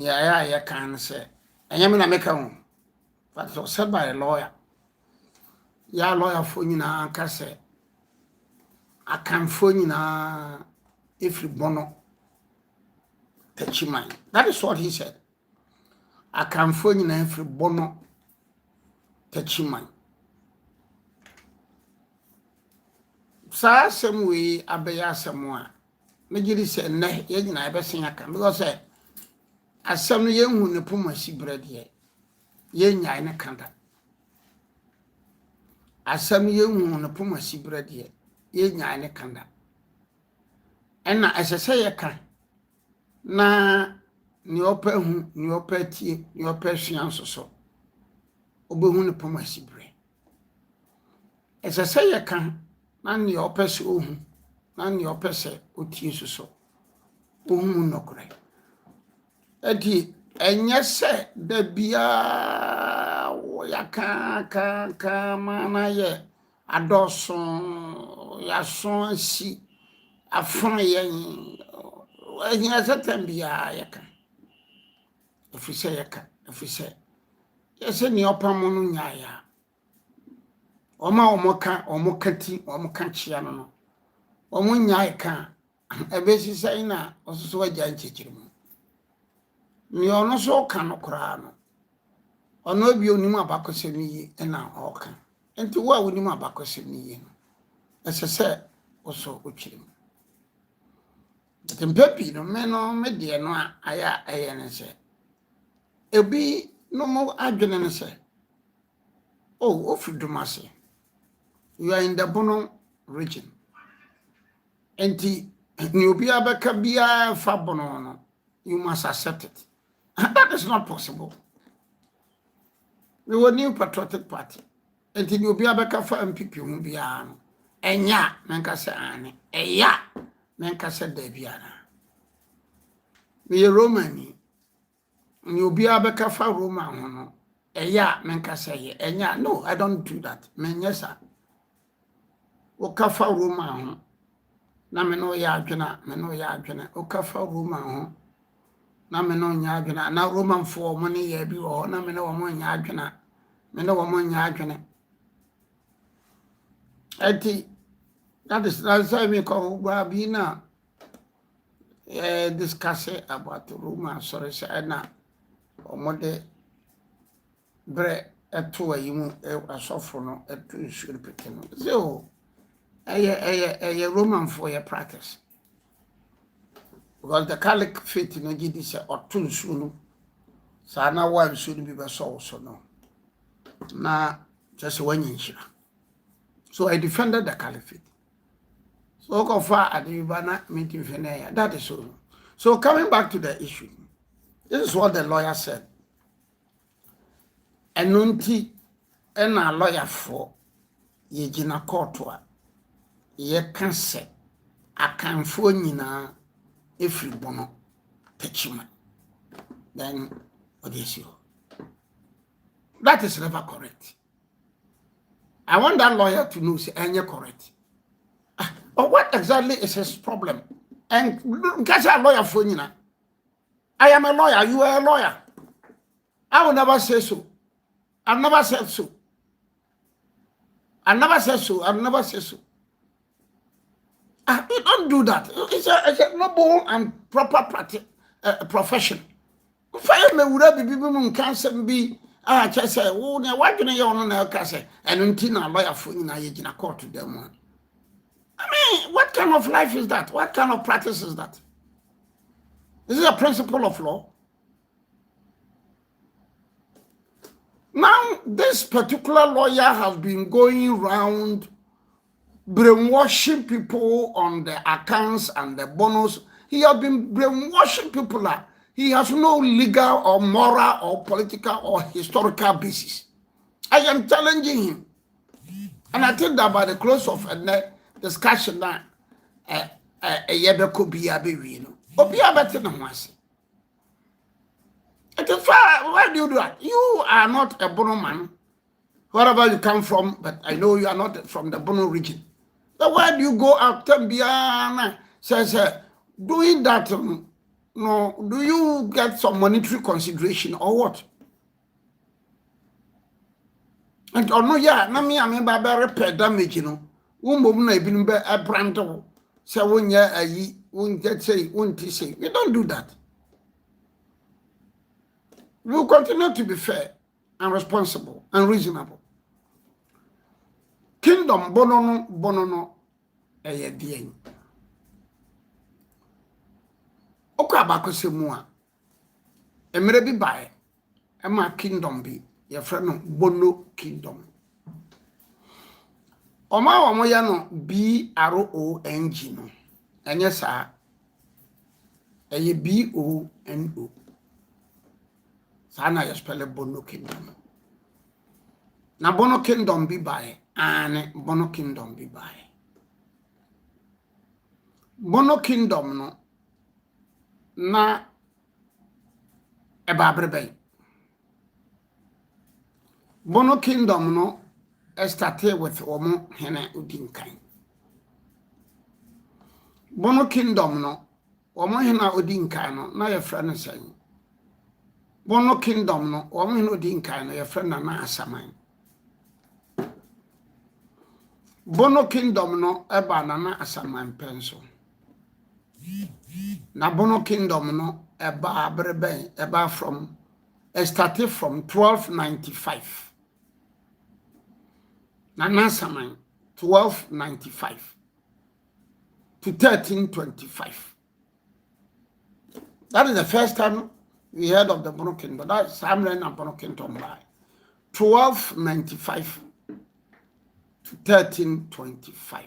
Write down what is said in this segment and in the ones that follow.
Yeah, can say. And you mean I make a home. But it was said by a lawyer. Yeah, lawyer for you now, can say. I can phone you now if you bono techiman. That is what he said. I can phone you now if you bono techiman. Sa asem we abeya asem a megiri se ne ye nyina ebesen aka because asem no ye hu ne poma sibrade ye nyae ne kanda asem ye hu ne poma sibrade ye nyae ne kanda ena esese ye ka na ni opa hu ni opa tie ni opa hwian soso obehu ne poma sibre esese ye ka na ni opa se ohu na ni opa se otie soso ohu nokore edi enye se da bia ya ka mana ye adoso ya so si afon ye enye se tambia ya ka ofise ya ka ofise yese ni opamo no nyaaya omoka ti omoka chia no omo nyaaya ka ebesi sai na ososo waja nchechirimu ni ono so ka no kra no ono bi onimu abakosemi yi na oka enti wo a onimu abakosemi yi no esese oso ochirim tempepi no me de no aya ne se ebi no mo adwene ne se oh ofudumase you are in the Bono region enti ni obi abeka bia fa Bono no you must accept it. That is not possible. We were new patriotic party. And in you be a better for MPP won't be an. And ya, Mancasa Anne, a ya, Mancasa Debiana. We are Romani. You be a better for Roma, a ya, Mancasa, and ya, no, I don't do that. Men, yes, sir. Okafa Roma, Nameno Yajana, Meno Yajana, Okafa Roma. Na me no nya adwena na Roman for money ye bi wo na me no wo nya adwena me no wo nya adwena eti that is why me call bi na discuss about Roman sorry say na omode bre eto ayimu asofo no eto issue pete no so eye Roman for your practice. Because the Catholic faith in Nigeria is otun sunu. So na one should be so no. Na just one inch. So I defended the Catholic faith. So go far at the Ivana meeting Fenea. That is so. So coming back to the issue, this is what the lawyer said. Enunti ena lawyer for ye jina courtwa ye kanse akanfo nyina every Bono teachman. Then what is you? That is never correct. I want that lawyer to know say any correct. But what exactly is his problem? And get a lawyer for you now. I am a lawyer, you are a lawyer. I will never say so. I've never said so. I never said so. I've never said so. You don't do that. It's a noble and proper practice, profession. Fire me would be people who can't be. Just say, oh, now why do you want to say? And until now, lawyer for you, in a court to them. I mean, what kind of life is that? What kind of practice is that? Is it a principle of law? Now, this particular lawyer has been going around brainwashing people on the accounts and the bonus. He has been brainwashing people that he has no legal or moral or political or historical basis. I am challenging him. And I think that by the close of a discussion that a year could be a baby, or be a better than once. Why do you do that? You are not a Bono man, wherever you come from, but I know you are not from the Bono region. So why do you go out and be says doing that? no, do you get some monetary consideration or what? And or no, yeah, na me ba repair damage, you know. Mom na ebinu be brand say wonya ayi, won't say, won't say. We don't do that. We will continue to be fair and responsible and reasonable. Kingdom bono eye dien. Okwa bakose mu a emre bi bae ema kingdom bi ye frɛ no bono kingdom. Oma ya no BRONG no enye saa eye BONO saa na ye spell bono kingdom. Na bono kingdom bi bae ane bono kingdom bi bae. Bono kingdom no na eba brebe. Bono kingdom no started with omo hene odinkan. Bono kingdom no omo hene odinkan no na ye fra no say. Bono kingdom no omo hene odinkan no ye fra na Asaman. Bono kingdom no eba na Asaman penso. Na Bono kingdom no eba brebe eba from started from 1295. Nana Asaman 1295 to 1325. That is the first time we heard of the Bono kingdom. That's Samuel and Bono kingdom by 1295 to 1325.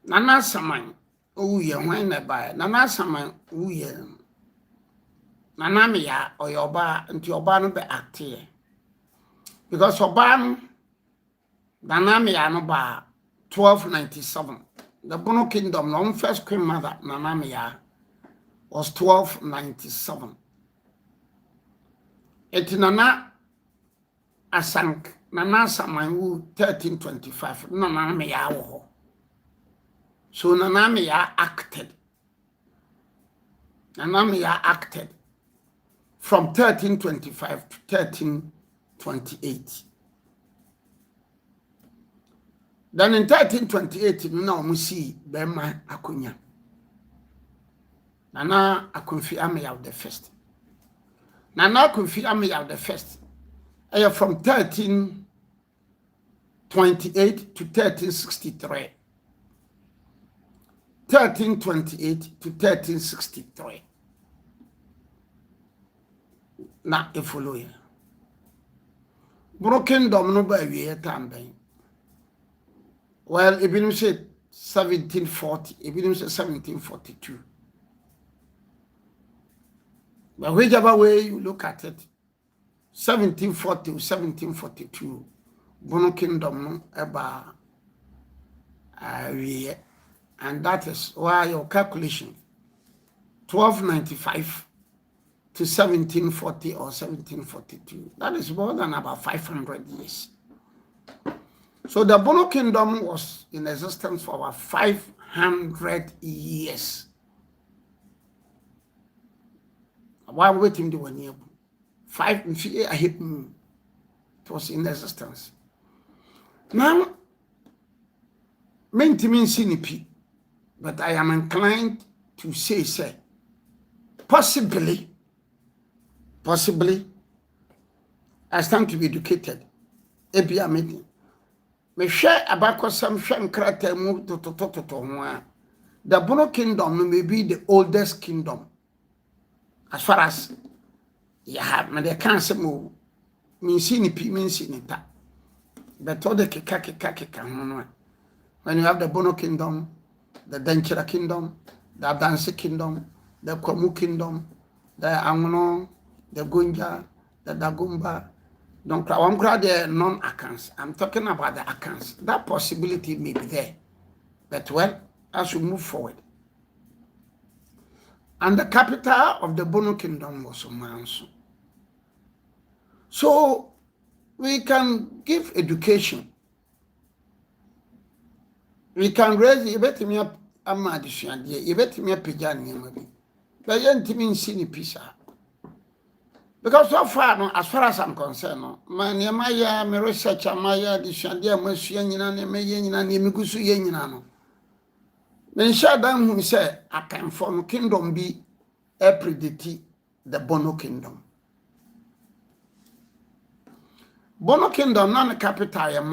Nana Asaman uye when by Nana Asaman uye Nana Miya or yoba until yoba no be active. Because Oban Nana Miya no ba 1297. The Bono kingdom, the first queen mother Nana Miya was 1297. It Nana Asank Nana Asaman 1325. Nana Miya wo. So Nana Miya acted. Nana Miya acted from 1325 to 1328. Then in 1328, now we see Bema Akunya. Nana Akunfi Ameya the first. Nana Akunfi Ameya the first. From 1328 to 1363. 1328 to 1363. Na e follow here. Broken domino by we time. Well, Ibn said 1740, Ibn said 1742. But whichever way you look at it, 1740 to 1742, Bono Kingdom no eba and that is why your calculation 1295 to 1740 or 1742. That is more than about 500 years. So the Bono Kingdom was in existence for about 500 years. Why waiting the 1 year? 5 years it was in existence. Now, maintain CNP, but I am inclined to say, possibly, I stand to be educated. Ebia meeting. Me share about some krata mu to. The Bono Kingdom may be the oldest kingdom. As far as you have, me the cancer move. Mean sinita. But all the keka. When you have the Bono Kingdom, the Denchira Kingdom, the Adansi Kingdom, the Kwamu Kingdom, the Angono, the Gunja, the Dagumba. Don't cry the non-accounts. I'm talking about the accounts. That possibility may be there. But well, as we move forward. And the capital of the Bono Kingdom was Omansu. So we can give education. We can raise ama adesuadeɛ yɛbɛtumi apagya nneɛma bi but yɛntumi nsi ne pisa because so far no as far as I'm concerned no man nneɛma yɛ me research ama yɛ adesuadeɛ a masua nyina ne mɛyɛ nyina ne megu so yɛ nyina no menhyɛ dan hu sɛ akanfo no kingdom bi predict the Bono kingdom. Bono kingdom na ne capital yɛ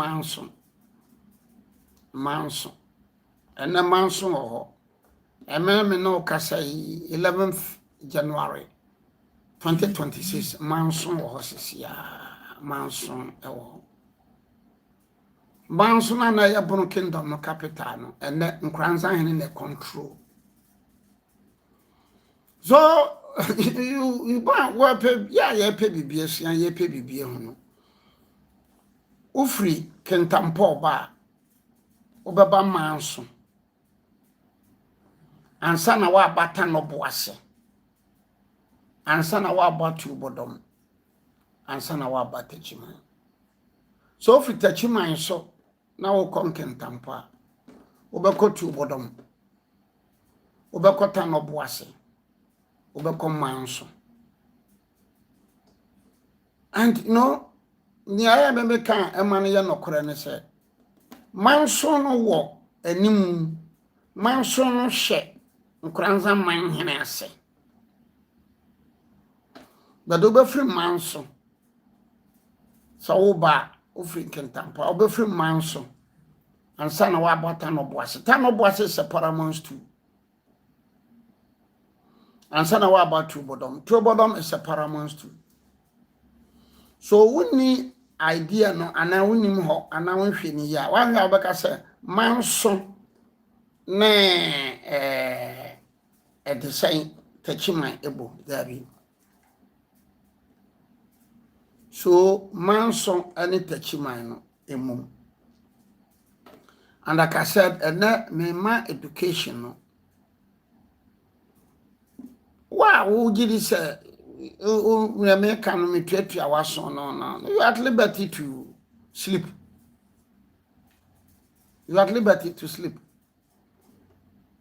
Manso and the Manso wɔ hɔ me no kasa 11th January 2026 Manso wɔ hɔ sisia Manso ɛwɔ Manso na yɛ Bono kingdom no capital no and the nkranza hene ne control so you buy pay yeah pay bibia sua ye pay bibia ho no ufri kentampo ba obeba Manso ansa na wa bata no boase ansa na wa batu bodom ansa na wa bata chiman so ufri tachiman so na wo kon kentampo a obekotu bodom obekota no boase obeko Manso and you know ni aya me kan emane ye nokore ne se Manso no wo anim Manso no hye nkranza man hene ase bado be free Manso so wo ba ofri kentampa wo be free Manso ansa na wa bota no boase ta no boase se paramount too ansa na wa ba two bodom is a paramount too so woni idea no ana wonim ho ana wonhwe ni ya wa hwa obeka se Manso ne design tachiman ebo dabi so Manso ani tachiman no emum and like I said me ma education no wow gidi say we make me tuatua waso no you at liberty to sleep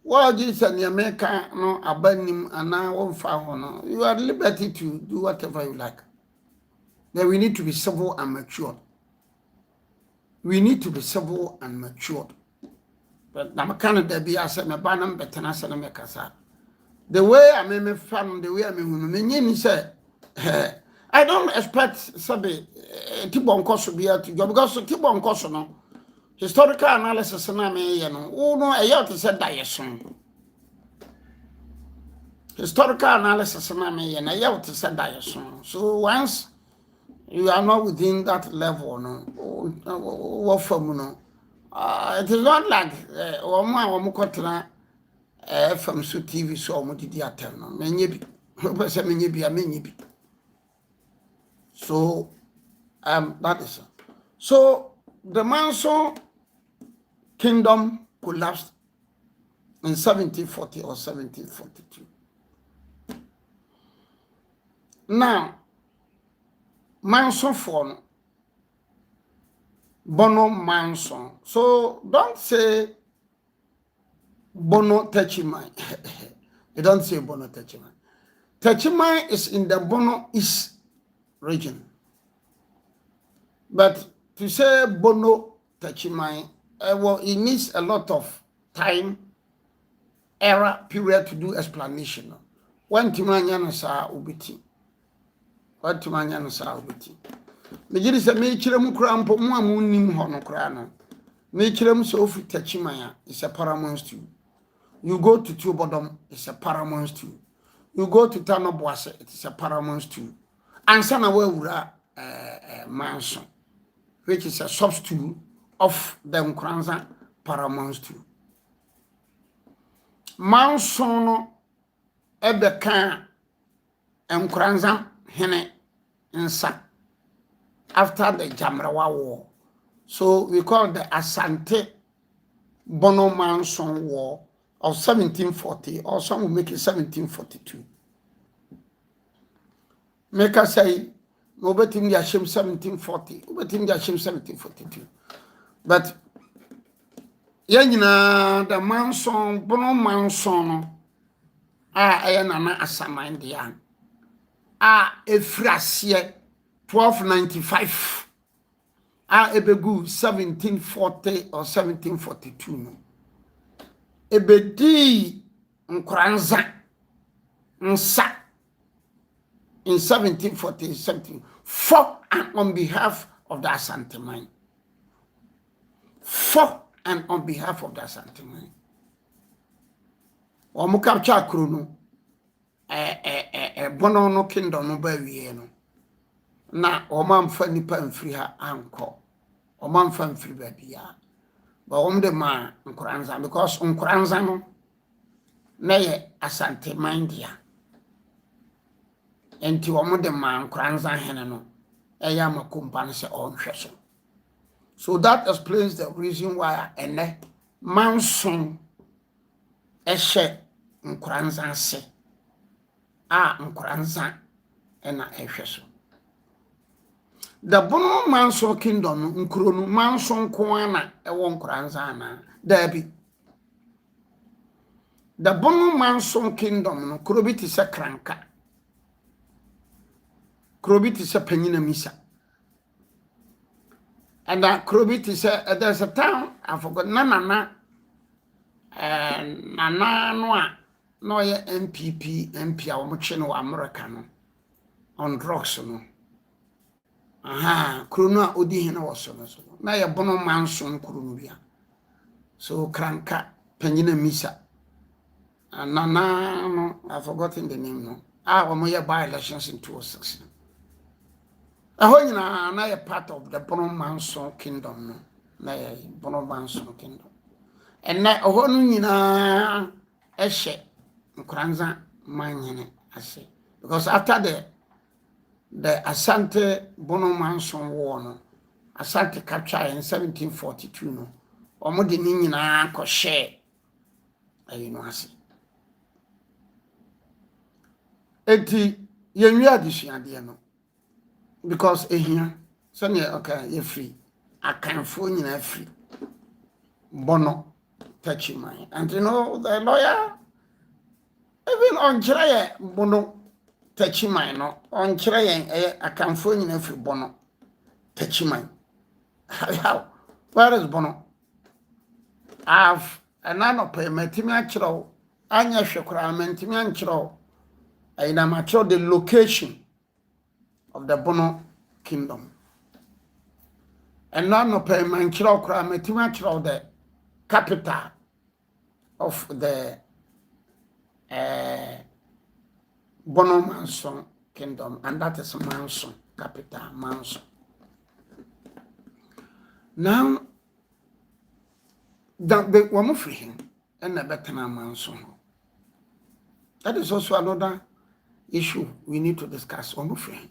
wow gidi say you make no abanim ana wonfa ho no you are at liberty to do whatever you like. Then we need to be civil and matured. But I'm kind of be as a banam betanasa na mekasa. The way I may fan, the way I may say, I don't expect Sabi Tibon Koso be to go because Tibon Koso no historical analysis na me no a yacht is a diason. Historical analysis na me a yacht is a diason. So once you are not within that level, no, what from no, it is not like from so TV so much the atel no menye bi so that is so the Manso kingdom collapsed in 1740 or 1742. Now Manso for Bono Manso, so don't say Bono Techiman. You don't say Bono Techiman. Techiman is in the Bono East region. But to say Bono Techiman, well, it needs a lot of time, era, period to do explanation. When Timanyana sa ubiti. What Timanyana sa ubiti. Mejiri se me chiremu kura mpo mu amunnim ho no kura no. Me chiremu so ofi Techiman is a paramount too. You go to Tubodom, it's a paramount too. You go to Tanoboase, it is a paramount too. And Sanawe Ura Manso, which is a substitute of the Nkranza paramount too. Manso Ebeka Nkranza Hene Nsa after the Jamrawa War. So we call the Asante Bono Manso War of 1740, or some will make it 1742. Make us say, no betim the Hashem 1740, betim the Hashem 1742. But Yanyina the manson bono manson aya nana asaman dia efrasie 1295 ebegu 1740 or 1742 no ebedi nkranza nsa in 1740 for and on behalf of the Asanteman. For and on behalf of the Asanteman. Omo capture krono bono no kingdom no ba wie no na omo amfa nipa mfiri ha anko omo amfa mfiri ba bia ba om de ma nkranza because nkranza no na ye Asanteman dia enti omo de ma nkranza hene no eya makompa no se onhwe so that explains the reason why ene manson ehye nkranza se nkranza ena ehwe so the bono manson kingdom nkro no manson ko ana ewo nkranza na dabi the bono manson kingdom no krobiti se kranka krobiti se panyina misa and that krobiti se there's a town I forgot nana no a no ye MPP MP a wo twe no America no on drugs no krono a odi hena wo so no so na ye bono manson krono bia so kranka panyina misa nana no I forgotten the name no wo ye by elections in 2006 Ahoyina na ye part of the bono manson kingdom no na ye bono manson kingdom and na ohonu nyina ehye nkranza manyene ase because after the Asante bono manson war no Asante capture in 1742 no omo de ni nyina ko share ayino ase enti yenwi adisuade no because ehia so ne okay ye free akanfo nyina free bono touchy mine and you know the lawyer even on chire bono touchy mine no on chire akanfo nyina free bono touchy mine how where is bono I've anano pay metimi achiro anya hwekura mentimi anchiro aina matro the location of the bono kingdom and none of pay manchiro kura metimi achiro the capital of the bono manson kingdom and that is Manson capital Manson. Now the woman free him and the better Manson. That is also another issue we need to discuss. Woman free him.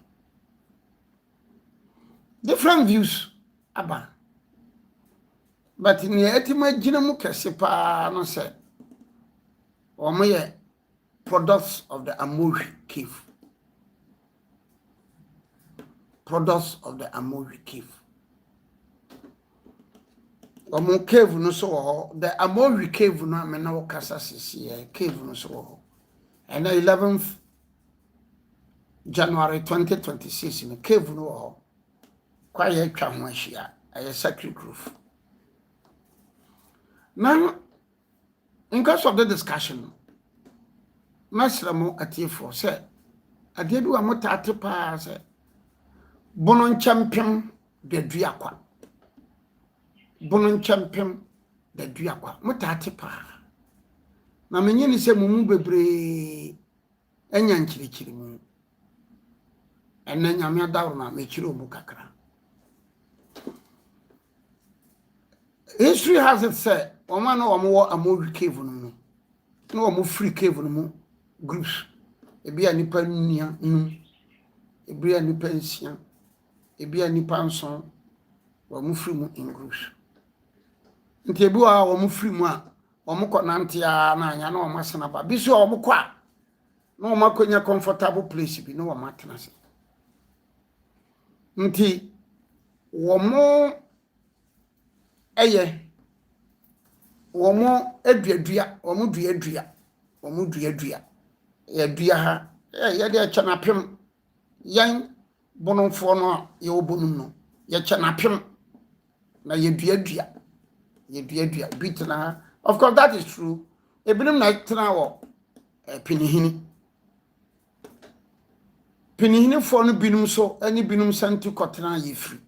Different views about. But in the etima jinamu kese pa no say omoye products of the Amuri cave. Products of the Amuri cave. Omo cave no so the Amuri cave no me na wokasa sisi cave no so and the 11th January 2026 in the cave no quiet twa ho ahia a sacred grove. Now, in case of the discussion, Masramo Atifo said, I did do a motati pass, Bonon champion the Diaqua. Bonon champion the Diaqua, motati pa. Na menyeni se mumu bebre enyan chirichiri mu. Enne nyame adawo na mechiro mu kakra. History has it said, Oma no omo Amuri cave no. No omo free cave no groups. Ebi a nipa nia nu. Ebi a nipa nsia. Ebi a nipa nson. Omo free mu in groups. Nti ebi a omo free mu a omo kɔ nante a na anya na omo asena ba. Bi so omo kɔ a na omo akonya comfortable place bi na omo atena se. Nti omo eye womo eduadua womo duadua womo duadua ya dua ha ya de chanapem yan bononfo no ye obonum no ya chanapem na ye duadua bitna ha. Of course that is true. Ebinim na tena wo pinihini fo no binum so ani binum santi kotena ye free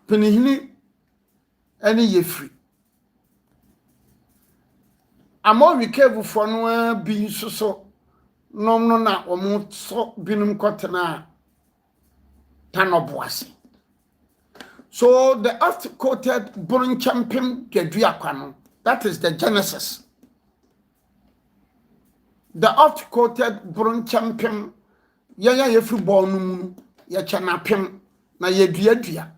pinihini ani ye free amo wikevu fo no bi so nom no na omo so binum kotena tanoboase. So the oft-quoted Burun Champion Geduakwano, that is the genesis. The oft-quoted Burun Champion Yaya Yefri Bonum, Yachanapim, na Yeduadua.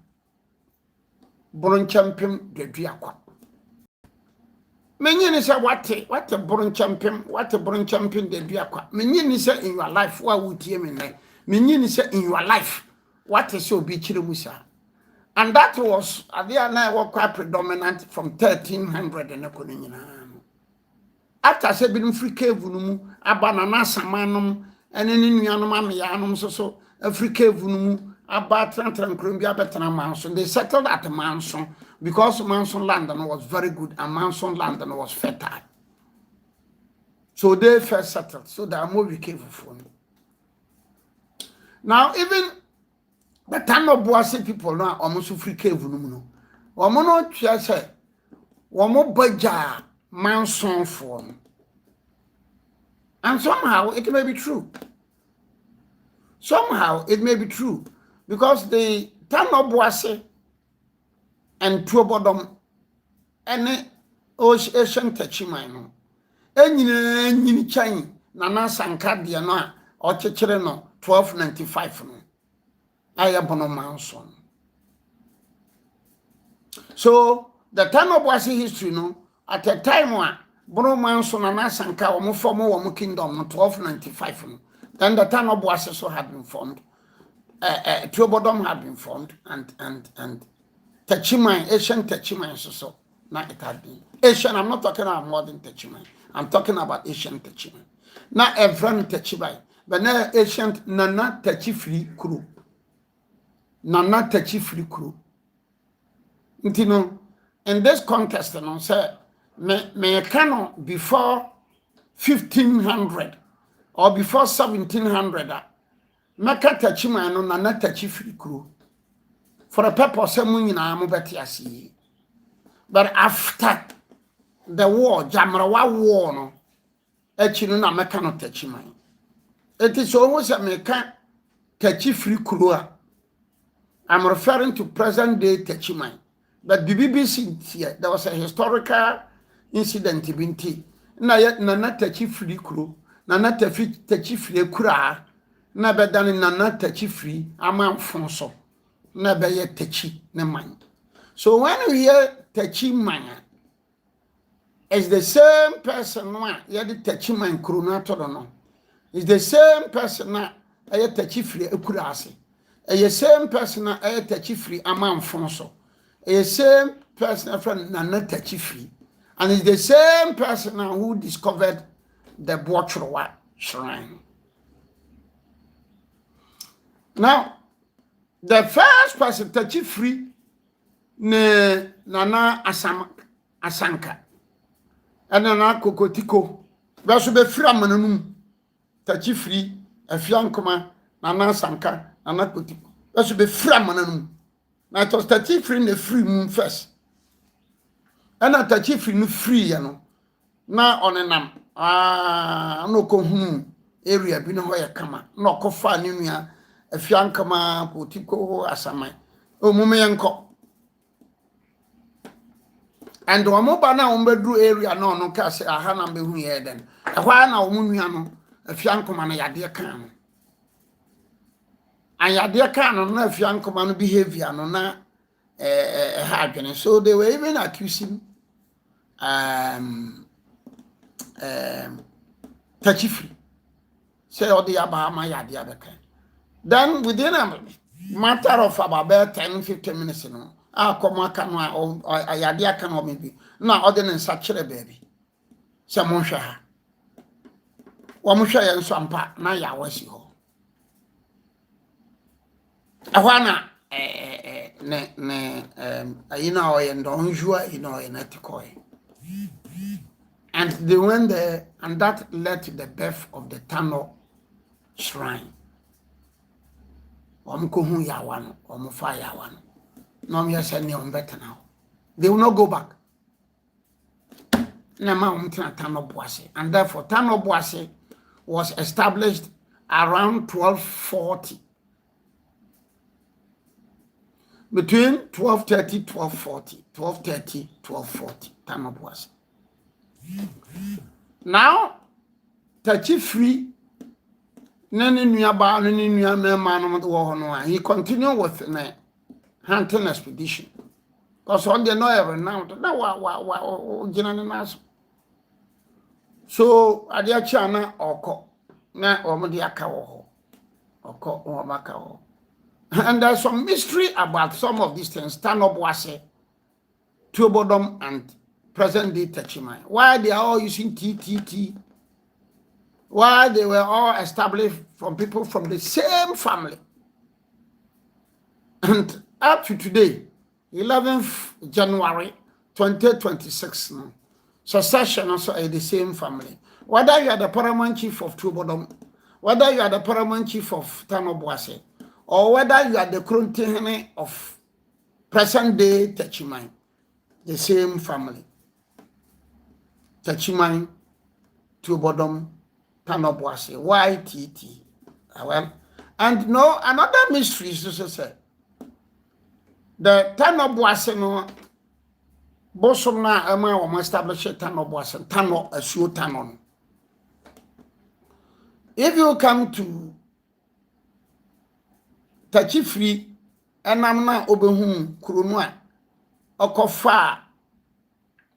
Burun Champion Geduakwa. Many say what a Burun Champion, Geduakwa. Many say in your life, what would you mean? Many say in your life, what is your bichimusa? And that was I was quite predominant from 1300 and after I been free cave abanana samanum and any nuanum so a free cave about Columbia Betana Manson. They settled at Manson because Manson London was very good and Manson London was fertile. So they first settled, so they are more cave for me. Now even the time of Boise people now almost free cave no. Omo no say omo baja Manson form. And somehow it may be true. Because the time of Boise and Tuobodom any Asian Techimano. Any chain Nana Sankadia no or Chechere no 1295 no. Ayabono Manson. So the time of Boise history no at a time when Bono Manson and Asanka or Mufomo Kingdom 1295 no. Then the town of Boise so had been formed. Tuobodom had been formed and Techimai, Asian Techimai so now it had been. Asian, I'm not talking about modern Techimai. I'm talking about Asian Techimai. Now every Techimai, but now Asian Nana Techifri crew. Nana Techifri crew. You know, in this contest, you know, say me cano before 1500 or before 1700, Maka Techima no Nana Techifri crew. For a purpose, but after the war, Jamrawa war, no, actually, no Mekano Techima. It is almost a Meka Techifri crew. I'm referring to present day Techima. But the BBC here, there was a historical incident in Binti. Nana Techifri crew, Nana Techifri kura, never done in Nana Techifri, Amam Fonso, never yet Techi, ne mind. So when we hear Techi Maya, it's the same person, yet the Techi Man Krunato, no. It's the same person, I had Techifri Kurasi. A same person, I had Techifri Amam Fonso. A same person from Nana Techifri. And it's the same person who discovered the Bochrowa shrine. Now, the first person Techifri ne Nana Asanka. And Nana Kokotiko. That's be free manum. Techifri, a fiankoma, Nana Sanka, Nana Kotiko. That's be free manum. Now it was Techifri in the free moon first. And I Techifri no free, you know. Now on a nam. No kohun area, be no way kama. No kofa niya, a fiankama, potiko, asamai. O mumeyanko. And the Wamobana Umbedru area no case a hana be here then. A while now mumiano, a fiankoma na yadia can. And yadia can no fiankoma behavior no na happening. So they were even accusing Techifri. Say all the Abahama yadia can. Then within a matter of about 10-15 minutes, you know, akoma aka no ayade aka no mebi na ode ne nsa kire baabi se monhwe ha wo monhwe ye nso ampa na ya wasi ho ahwana ayina oye ndonjua ino natikoi. And they went there, and that led to the birth of the Tano shrine. Omkuhu yawano, omufa yawano. No me say on better now. They will not go back. Nama umtina Tano Boise. And therefore Tano Boise was established around 1240. Between 1230 1240. 1230 1240. Tano Boise. Now, Tachi free, Nani Nuaba, Nani Nuama, he continued with the hunting expedition. Because all they know every now, so Adiachana or na Omodiaka or Macao. And there's some mystery about some of these things, Tanobwase, Tuobodom, and present day Techimai. Why they are all using TTT? Why they were all established from people from the same family. And up to today, 11th January 2026, succession also is the same family. Whether you are the paramount chief of Tubodom, whether you are the paramount chief of Tanobwase, or whether you are the Kruntihene of present day Techimai, the same family. Techimai, Tubodom, Tanobwase, YTT. Well, and no, another mystery is to say the Tanobwase no Bosomna Emma or establish Tanobwase, Tano, a shoe Tanon. If you come to Tachifri, and I'm not Oberhum, Kurunwa, Okofa,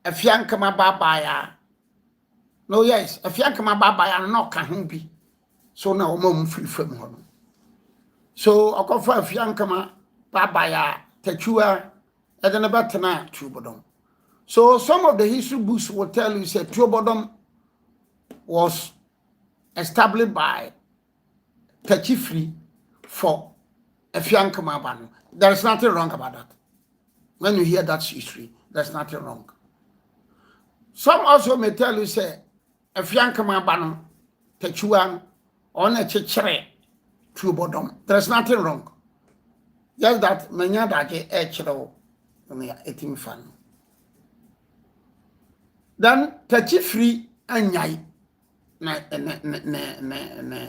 a fiankama babaya. No, yes, a fiankama babaya no kahumbi. So now mom free from home. So Okofa a fiankama babaya, Tachua, and then about tonight, Tubodom. So some of the history books will tell you that Tubodom was established by Tachifri for a fiankama ban. There is nothing wrong about that. When you hear that history, there's nothing wrong. Some also may tell you, say, a fiankama ban, Tachuan, on a chichere, Tubodom. There's nothing wrong. Just that, many other echero, only 18 fun. Then, Tachifri and Yai,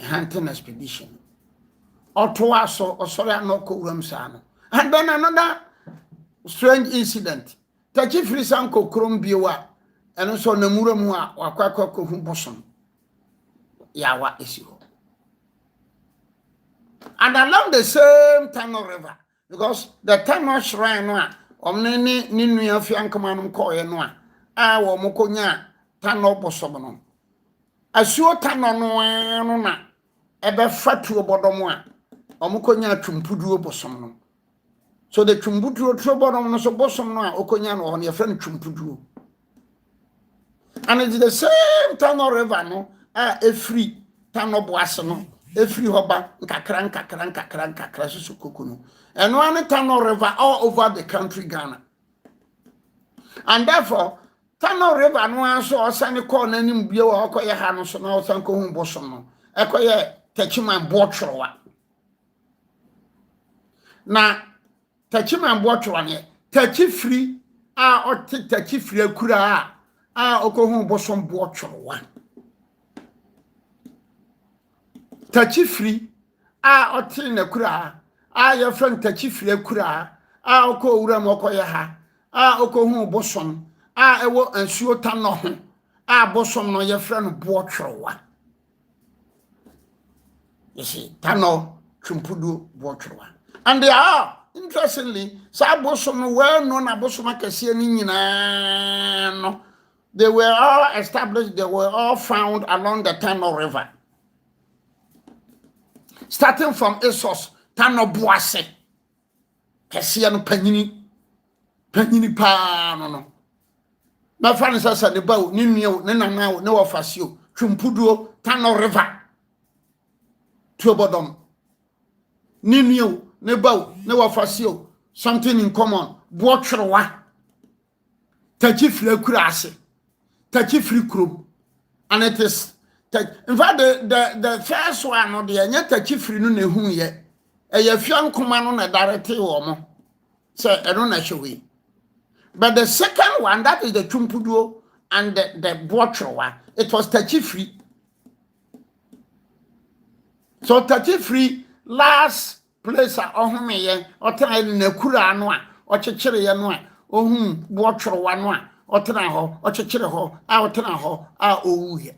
hunting expedition. Or Toaso, or Soriano Ramsano. And then another strange incident. Tachifri Sanko Krumbiwa, and also Namuramua, or Kwako Humboson. Yawa issue. And along the same Tano River, because the Tano Shrine, Omni Ninuya Fiankamanum Koyanoa, our Mokonya, Tano Bosomono. A sure Tano Noana, Ebe Fatu Bodomoa, Omokonya Chumpudu Bosomono. So the Chumbutu Trobodom no so Bosomna, Okonyan on your friend Chumpudu. And it's the same Tano River, no, a free Tano Boasono. Every hoba kakranka krasusu kukuno. And one Tano River all over the country Ghana. And therefore, Tano River no so osane call nanim bio okoye ha no so na osanko hu bosom no. Ekoye Techiman Bochrowa. Na Techiman Bochrowa ne Techifri a oti Techifri akura a okohu bosom Bochrowa. Tachifri a otin na kura a your friend Tachifri kura a oko ura mokoye ha a oko hu bosom a ewo ansuo tano ho a bosom no your friend Bochrowa. You see, Tano Chumpudu Bochrowa. And they are interestingly sa bosom well known abosom akese ni nyina no. They were all established, they were all found along the Tano River. Starting from Esos, Tano Boase, Kesiano Panini, panyini pa no na fa ne sasa ne bawo ne nuo ne nanawo ne wofasio twumpuduo Tano River tuobodom ne nuo ne bawo ne wofasio something in common boatrewa tachi free kurase tachi free krum and it is in fact the first one no de anya tachi free no na hu ye eye fian koma no na direct wo mo say eno na hwe. But the second one, that is the Chumpuduo and the Boatrewa, it was tachi free. So tachi free last place ohumeye or try nekura noa or chechere noa ohum Boatrewa noa or tanaho or chechere ho out tanaho ouye.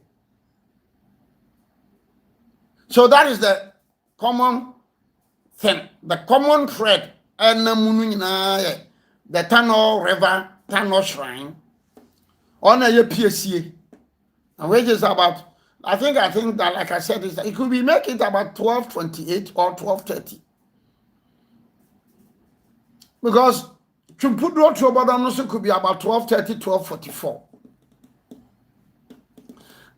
So that is the common thing, the common thread and mununa. The Tano River, Tano Shrine, on a PSA, and wages about, I think that, like I said, it could be make it about 12:28 or 12:30. Because Chumpudro to Obodonoso could be about 12:30, 12:44.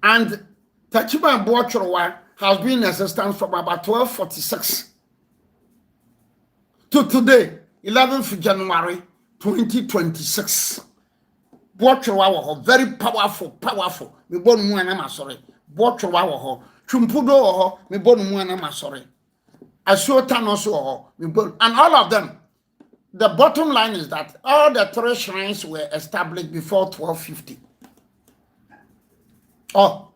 And Tachiba and Boatrewa has been in existence from about 12:46 to today, 11th January 2026. Boatrewa wo very powerful. Me bonu mu anama sorry. Boatrewa wo Chumpudo wo me bonu mu anama sorry. Asuota no so wo me bonu, and all of them. The bottom line is that all the three shrines were established before 1250. Oh.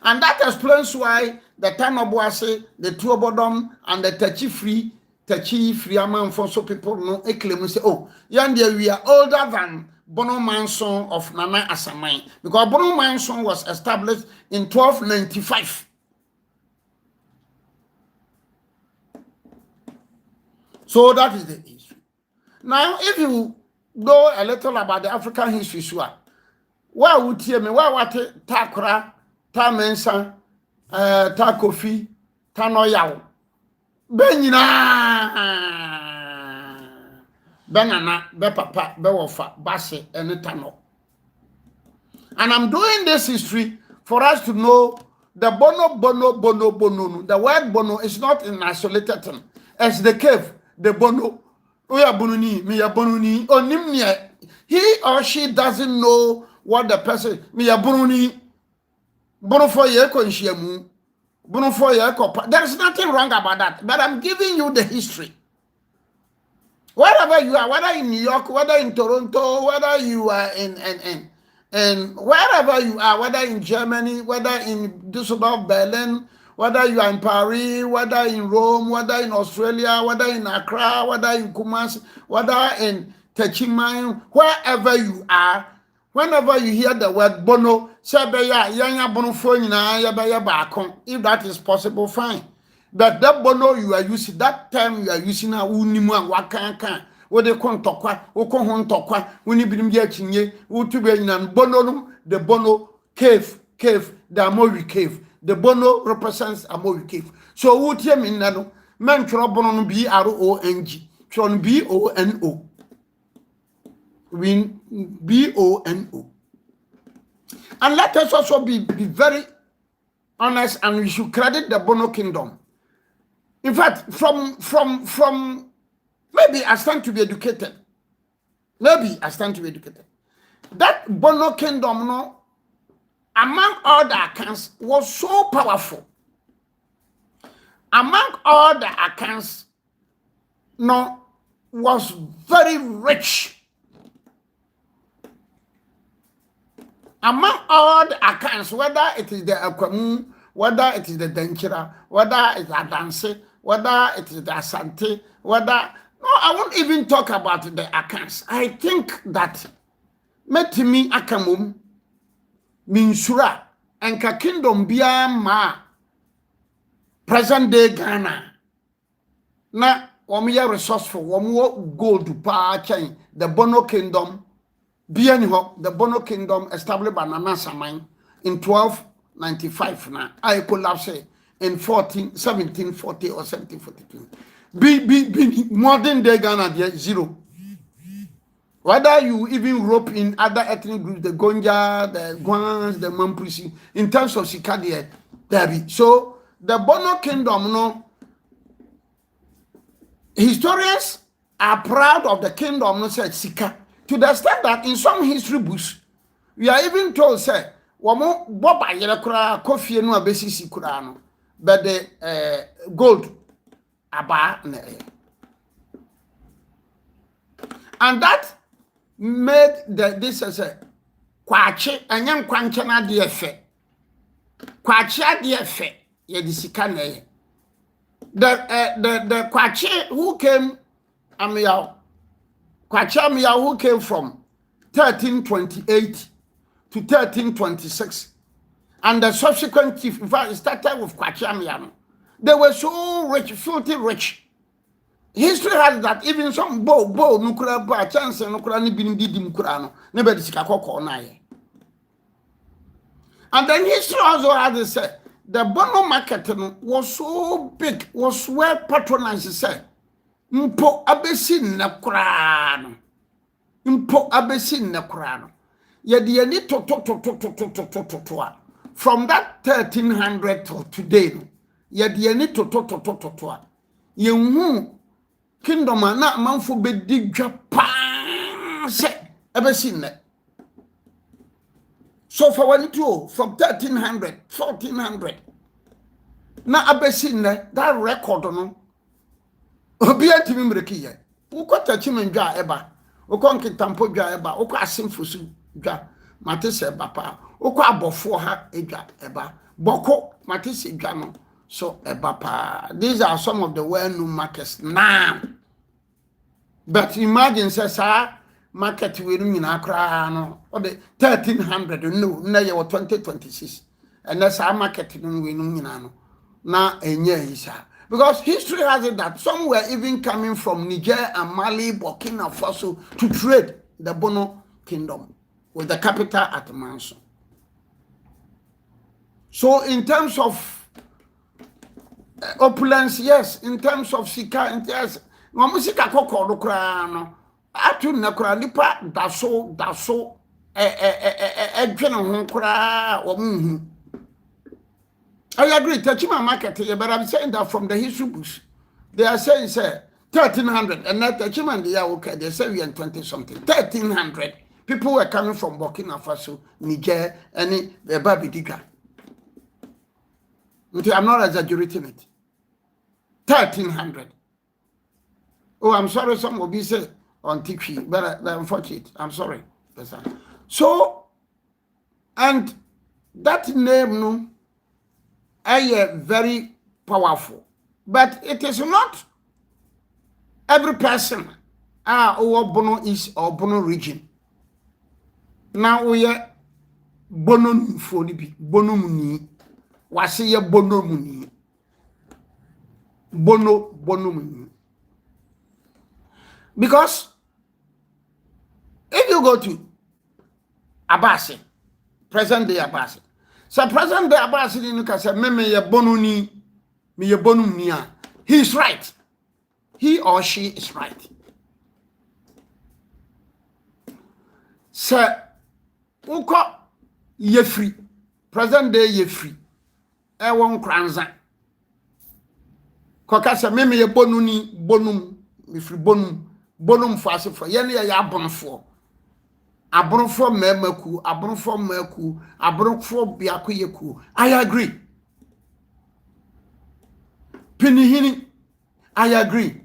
And that explains why the Tanoboase, the Tuobodom, and the Tachi free amount for so people no claim say, oh, yonder we are older than Bono Manson of Nana Asamai, because Bono Manson was established in 1295. So that is the issue. Now, if you know a little about the African history, why would you me? Why what Takra, Ta Mensa, Ta Kofi, Ta Noyao? Benina Benana, Be Papa, Be Wofa, Basse, and Tano. And I'm doing this history for us to know the bono. The word bono is not an isolated thing. It's the cave, the bono. Oya bonuni, me ya bonuni, onimnia. He or she doesn't know what the person, me ya bonuni, bono for ye konshiemu. There is nothing wrong about that, but I'm giving you the history. Wherever you are, whether in New York, whether in Toronto, whether you are in wherever you are, whether in Germany, whether in Düsseldorf, Berlin, whether you are in Paris, whether in Rome, whether in Australia, whether in Accra, whether in Kumasi, whether in Techiman, wherever you are, whenever you hear the word bono, if that is possible, fine. But that bono you are using, that term you are using, what they call tokwa, the bono cave, the Amori cave. The bono represents Amori cave. So what you mean now? Men bono B-R-O-N-G, tron B-O-N-O. Win B-O-N-O. And let us also be very honest, and we should credit the Bono Kingdom. In fact, from maybe I stand to be educated. That Bono Kingdom, no, among all the accounts, was so powerful. Among all the accounts, no, was very rich. Among all the accounts, whether it is the Akwamu, whether it is the Denchira, whether it's Adanse, whether it is the Asante, whether... No, I won't even talk about the accounts. I think that Metimi Akamum, Minsura, and Ka Kingdom Bia Ma, present day Ghana. Na, Wamiya resourceful, Wamu gold pa chain, the Bono Kingdom. The Bono Kingdom established by Nana Samai in 1295 now. I collapsed in 1740 or 1742. Be modern day Ghana there, zero. Whether you even rope in other ethnic groups, the Gonja, the Guans, the Mampusi, in terms of Sikadia, there be. So the Bono kingdom, no, historians are proud of the kingdom, no, said Sika, to the extent that in some history books, we are even told, say, Wamo Boba Yelakura, Kofi, no, Besisi Kurano, but the gold, Aba, and that made this as a kwache anyam kwanche na de efe kwache ade efe ye de sika na ye the kwache who came Amiyaw kwache Amiyaw who came from 1328 to 1326 and the subsequent chief, in fact it started with kwache Amiyaw. They were so rich, filthy rich. History has that even some bo nukura ba chance nukura ni binim didi nukura no ne be sika kokko na ye. And then history also has to say the Bono market was so big, was well patronized, say mpo abesi na kura no mpo abesi na kura no ye de ni to from that 1300 till today no ye de ni to ye hu kingdom na manfo bedi dwa pa se ebesi ne. So for 12 from 1300 1400 na abesi ne that record no obi antimi mreki ye ukota chimendwa eba ukonki tampo dwa eba ukọ asimfusu dwa matese bapa ukọ abofo ha edwa eba boko matese dwa no. So, these are some of the well-known markets now. But imagine, says, market will in Accra, or the 1300, no, now you 2026. And that's our market in now, a year is because history has it that some were even coming from Niger and Mali, Burkina Faso to trade the Bono kingdom with the capital at Manso. So, in terms of opulence, yes, in terms of sika, yes, sika koko do kra no atu na kra nipa daso edwene ho kra wo muhu. I agree, Tachima market, but I'm saying that from the history books, they are saying, say, 1300, and not Tachima and the okay, they say we are 20 something. 1300 people were coming from Burkina Faso, Niger, and the Babidiga. I'm not exaggerating it. 1300. Oh, I'm sorry, some will be said on TV, but unfortunate. I'm sorry. So, and that name, no, is very powerful, but it is not every person or Bono is or Bono region. Now we are Bono for the Bono Muni, Wasiya Bono Muni. Bono Muni. Because if you go to Abasi, present day Abasi, so present day Abasi in Kasa, me ye Bono ni, me ye Bono Muni. He is right. He or she is right. Sir, uko ye free. Present day ye free. E won kranza. Kokasa me ye Bono ni bonum, me free bonum fast for ye ya abonfo. Abonfo memaku, abonfo maku, abonfo biako yeku. I agree. Penihini, I agree.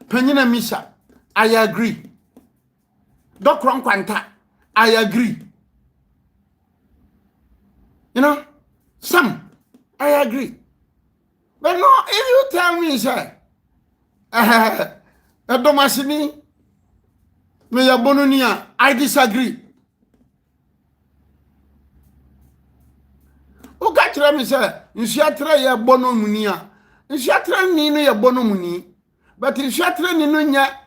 Penina Misa, I agree. Dokron Kwanta, I agree. You know, some, I agree. But no, if you tell me, sir, Domasini, me ya bonunia, I disagree. O kachira me sir, nsiatra ya bono munia. Nsiatra ni no ya bono muni. But nsiatra ni no nya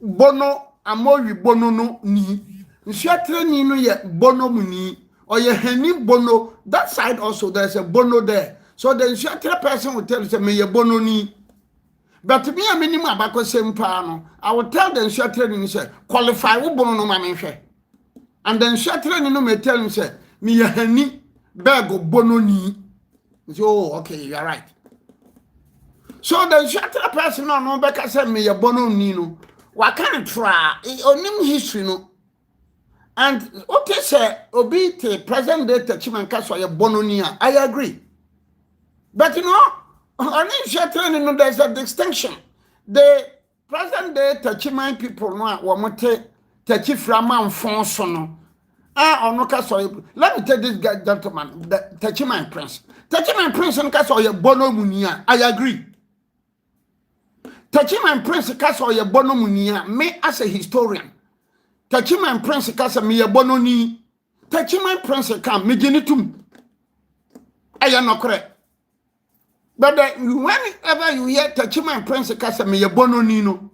bono amowi bono no ni. Nsiatra ni no ya bono muni. Or ya heni bono. That side also there's a bono there. So the nsiatra person will tell you say me ya bono ni. But me a minimum about same pano. I will tell them short training say qualify wo bono no mame hwe. And then short training no me tell him say me hani bag bono ni. So okay, you are right. So the short person no beka say me bono ni no. What kind of try onim history no. And okay say obi te present day Techiman kaso ye bono ni. I agree. But you know, on short training no there's a distinction. The present day Techiman people no wamote Techiframa Fonso no. Ono kaso. Let me tell this guy, gentleman, the Techiman Prince. Techiman Prince and kaso ye bono munia. I agree. Techiman Prince kaso ye bono munia. Me as a historian. Techiman Prince kaso me ye bono ni. Techiman Prince kam me genitum. I am not correct. But whenever you hear Techiman Prince kasa me ye bono ni no,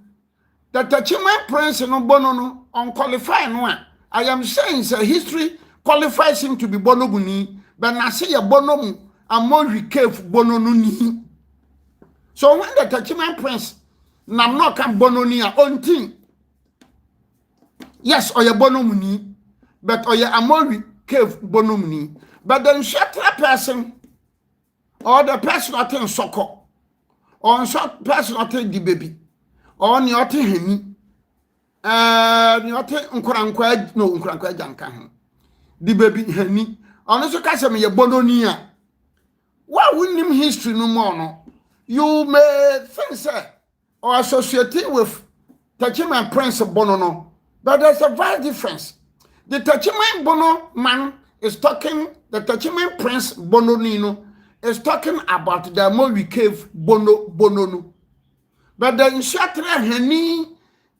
the Techiman Prince no bono no unqualified no. I am saying say history qualifies him to be bono buni, but na say ye bono mu among recave bono no ni. So when the Techiman Prince nam no kan bono ni a ontin. Yes, or ye bono mu ni, but or ye among recave bono mu ni. But then shatra person or the person not in soccer, or short person not in the baby, or not in him, not in Unkranqua Janka, the baby henny, on the Casame Bononia. Why wouldn't him history no more? No? You may think, sir, or associate with Techiman Prince of Bonono, but there's a vast difference. The Techiman Bono man is talking, the Techiman Prince Bononino. Is talking about the Amori Cave Bono. But the Inshatra Henny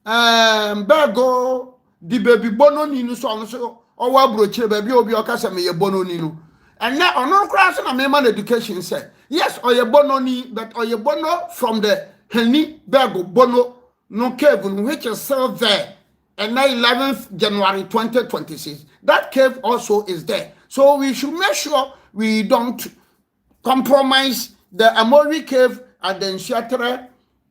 Bergo the baby Bono Nino so or Wabroche baby obi okasa me ye Bono Nino. And now on no class and man education said, yes, or ye Bono ni, but or ye Bono from the Henny Bergo Bono no cave which is still there. And now 11th January 2026. That cave also is there. So we should make sure we don't compromise the Amori Cave and the Nshatra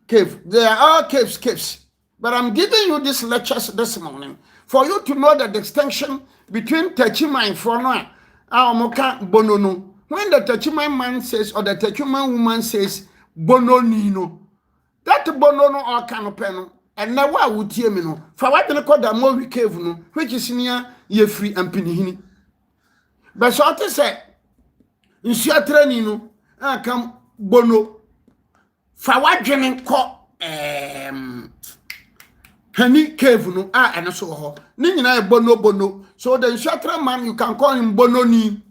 Cave. They are all caves. But I'm giving you these lectures this morning for you to know the distinction between Techiman and Frono and Bonono. When the Techiman man says or the Techiman woman says Bononino, that Bonono or Canopeno, and now what would you know? For what they call the Amori Cave, no, which is near Yefri and Pinihini. But so to say, Nshatra nino kam bono fa wadwene ko hani cave no ene so ho ni nyina e bono so the Nshatra man you can call him bononi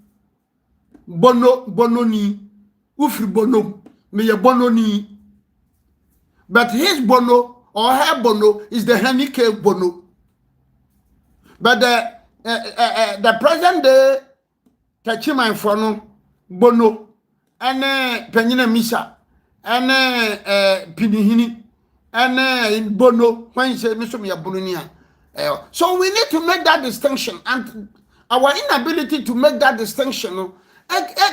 bononi ufri bono me ye bononi, but his bono or her bono is the honey cave bono. But the present day Techiman Frono Bono ane Penyina Misa ane Pinihini ane Bono when you say Mr. Bononia. So we need to make that distinction, and our inability to make that distinction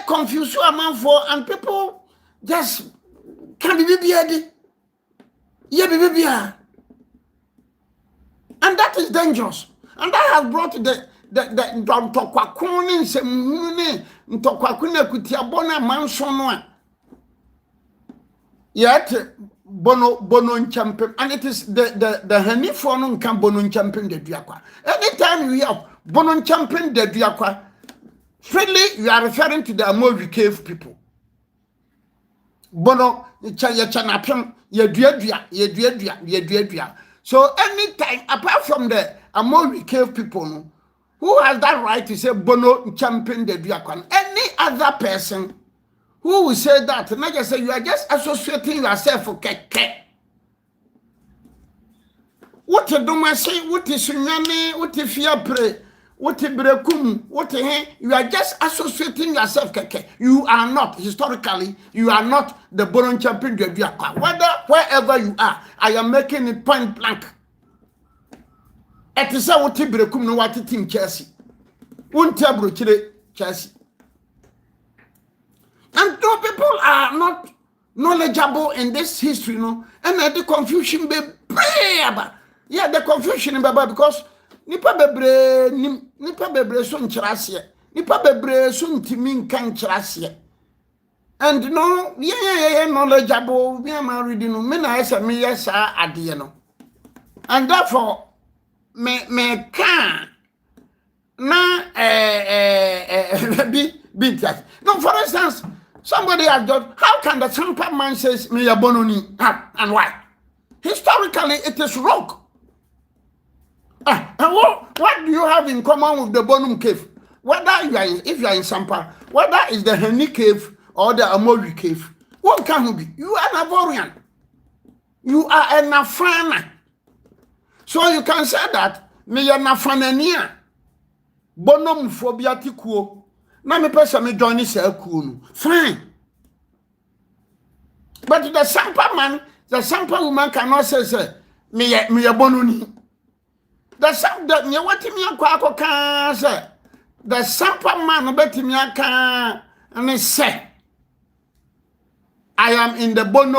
confuse you among for, and people just can't be beard. Yeah, baby, and that is dangerous, and that has brought the Ntokwakunin se mune Ntokwakuna kutiabona mansono yet bono nchampem, and it is the hanifo no nkan bono nchampem de duakwa. Anytime you hear bono nchampem de duakwa, freely you are referring to the Amori Cave people. Bono chanapem ye duadua. So anytime apart from the Amori Cave people no, who has that right to say Bono champion the Duakwan? Any other person who will say that, and I just say you are just associating yourself with keke. What you do, say, what is Sunyane, what if you pray, what if Brekum, what you are just associating yourself keke. You are not, historically, you are not the Bono champion the Duakwan. Wherever you are, I am making it point blank. It is a what Brekum no what team Chelsea. Chelsea. And no people are not knowledgeable in this history, no, and the confusion be brave. Yeah, the confusion baba because nipa bebre so nkyerase. Nipa bebre so ntimi nka nkyerase. And no, yeah, knowledgeable, we are reading no, me na esa me yes ade no. And therefore me can na be no, for instance, somebody has done, how can the Sampa man says me ya bononi and why? Historically it is wrong. And what do you have in common with the Bonum cave? Whether you are if you are in Sampa, whether it's the Henny cave or the Amori cave, what can you be? You are an Ivorian. You are an Afana. So you can say that me ya Nafanania. Bonum phobia tikuo. Na me person me join this no. Fine. But the Sampa man, the Sampa woman cannot say me ya bononi. The Sampa me what me akwa kan say. The Sampa man betimi aka and say I am in the Bron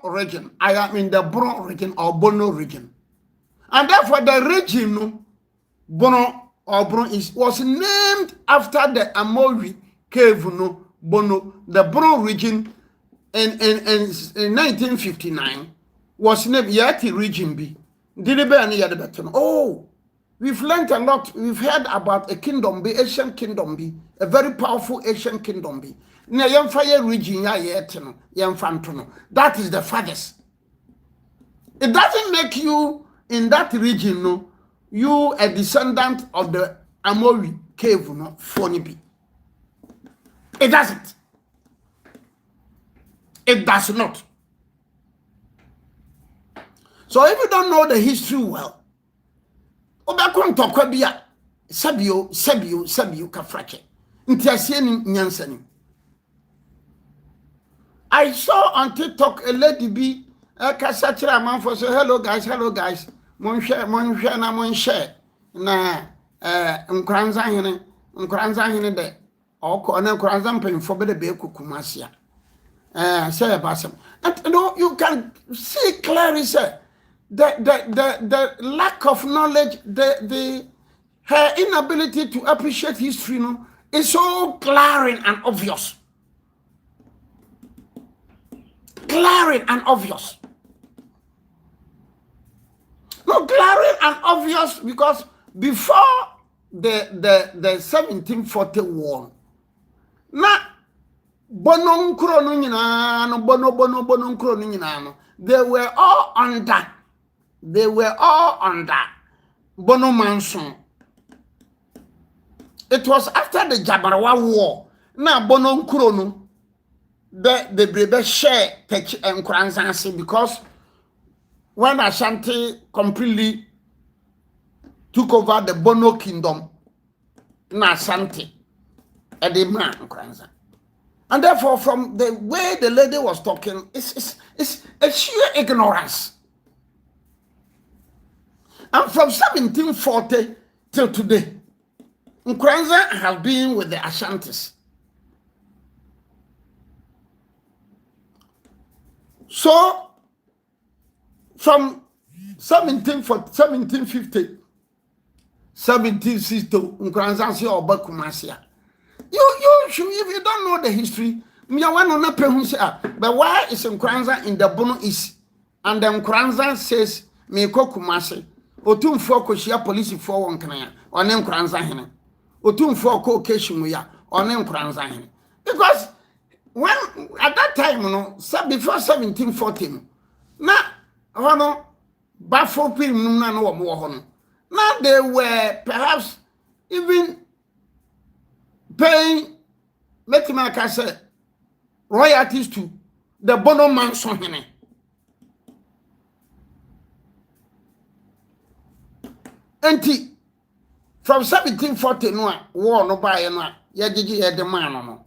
region. I am in the Bron region or Bono region. And therefore the region no Bono or Bron was named after the Amori cave no Bono. The Bron region in 1959 was named Yati region B. Oh, we've learned a lot. We've heard about a kingdom B, Asian kingdom B, a very powerful Asian kingdom B. Region that is the farthest. It doesn't make you in that region, no, you a descendant of the Amori cave, no, funny be. It doesn't. It does not. So if you don't know the history well, obakon tokwa bia sabio kafrache. Ntiasie ni nyansani. I saw on TikTok a lady be kasachira man for say hello guys. Mon share na nkranza hene de oko na nkranza mpemfo be de be kukumasia. Say about and you can see clearly say the lack of knowledge, her inability to appreciate history, no, is so glaring and obvious. Glaring and obvious. No, glaring and obvious because before the 1740 war, na bono nkro no nyina no bono nkro no nyina no, they were all under Bono Manson. It was after the Jabarawa War. Now Bono Nkrono, the brebe share Tech and Kranzansi because when Ashanti completely took over the Bono kingdom, na Ashanti, Edema and Kranzan. And therefore, from the way the lady was talking, it's a sheer ignorance. And from 1740 till today, Nkranza have been with the Ashantis. So, from 1750, 1760, Nkranza si oba kumasia. You should, if you don't know the history, but why is Nkranza in the Bono East? And then Nkranza says, me ko kumasi. Otumfo ko shia police for won kan one Nkranza hene. Otumfo ko occasion ya one Nkranza hene. Because when at that time no, before 1740 na hono bafo pim na no wo hono. Now they were perhaps even paying Metimaka say royalties to the Bono Manson hene. Enti from 1740 no war no buy no ya gigi ya de man no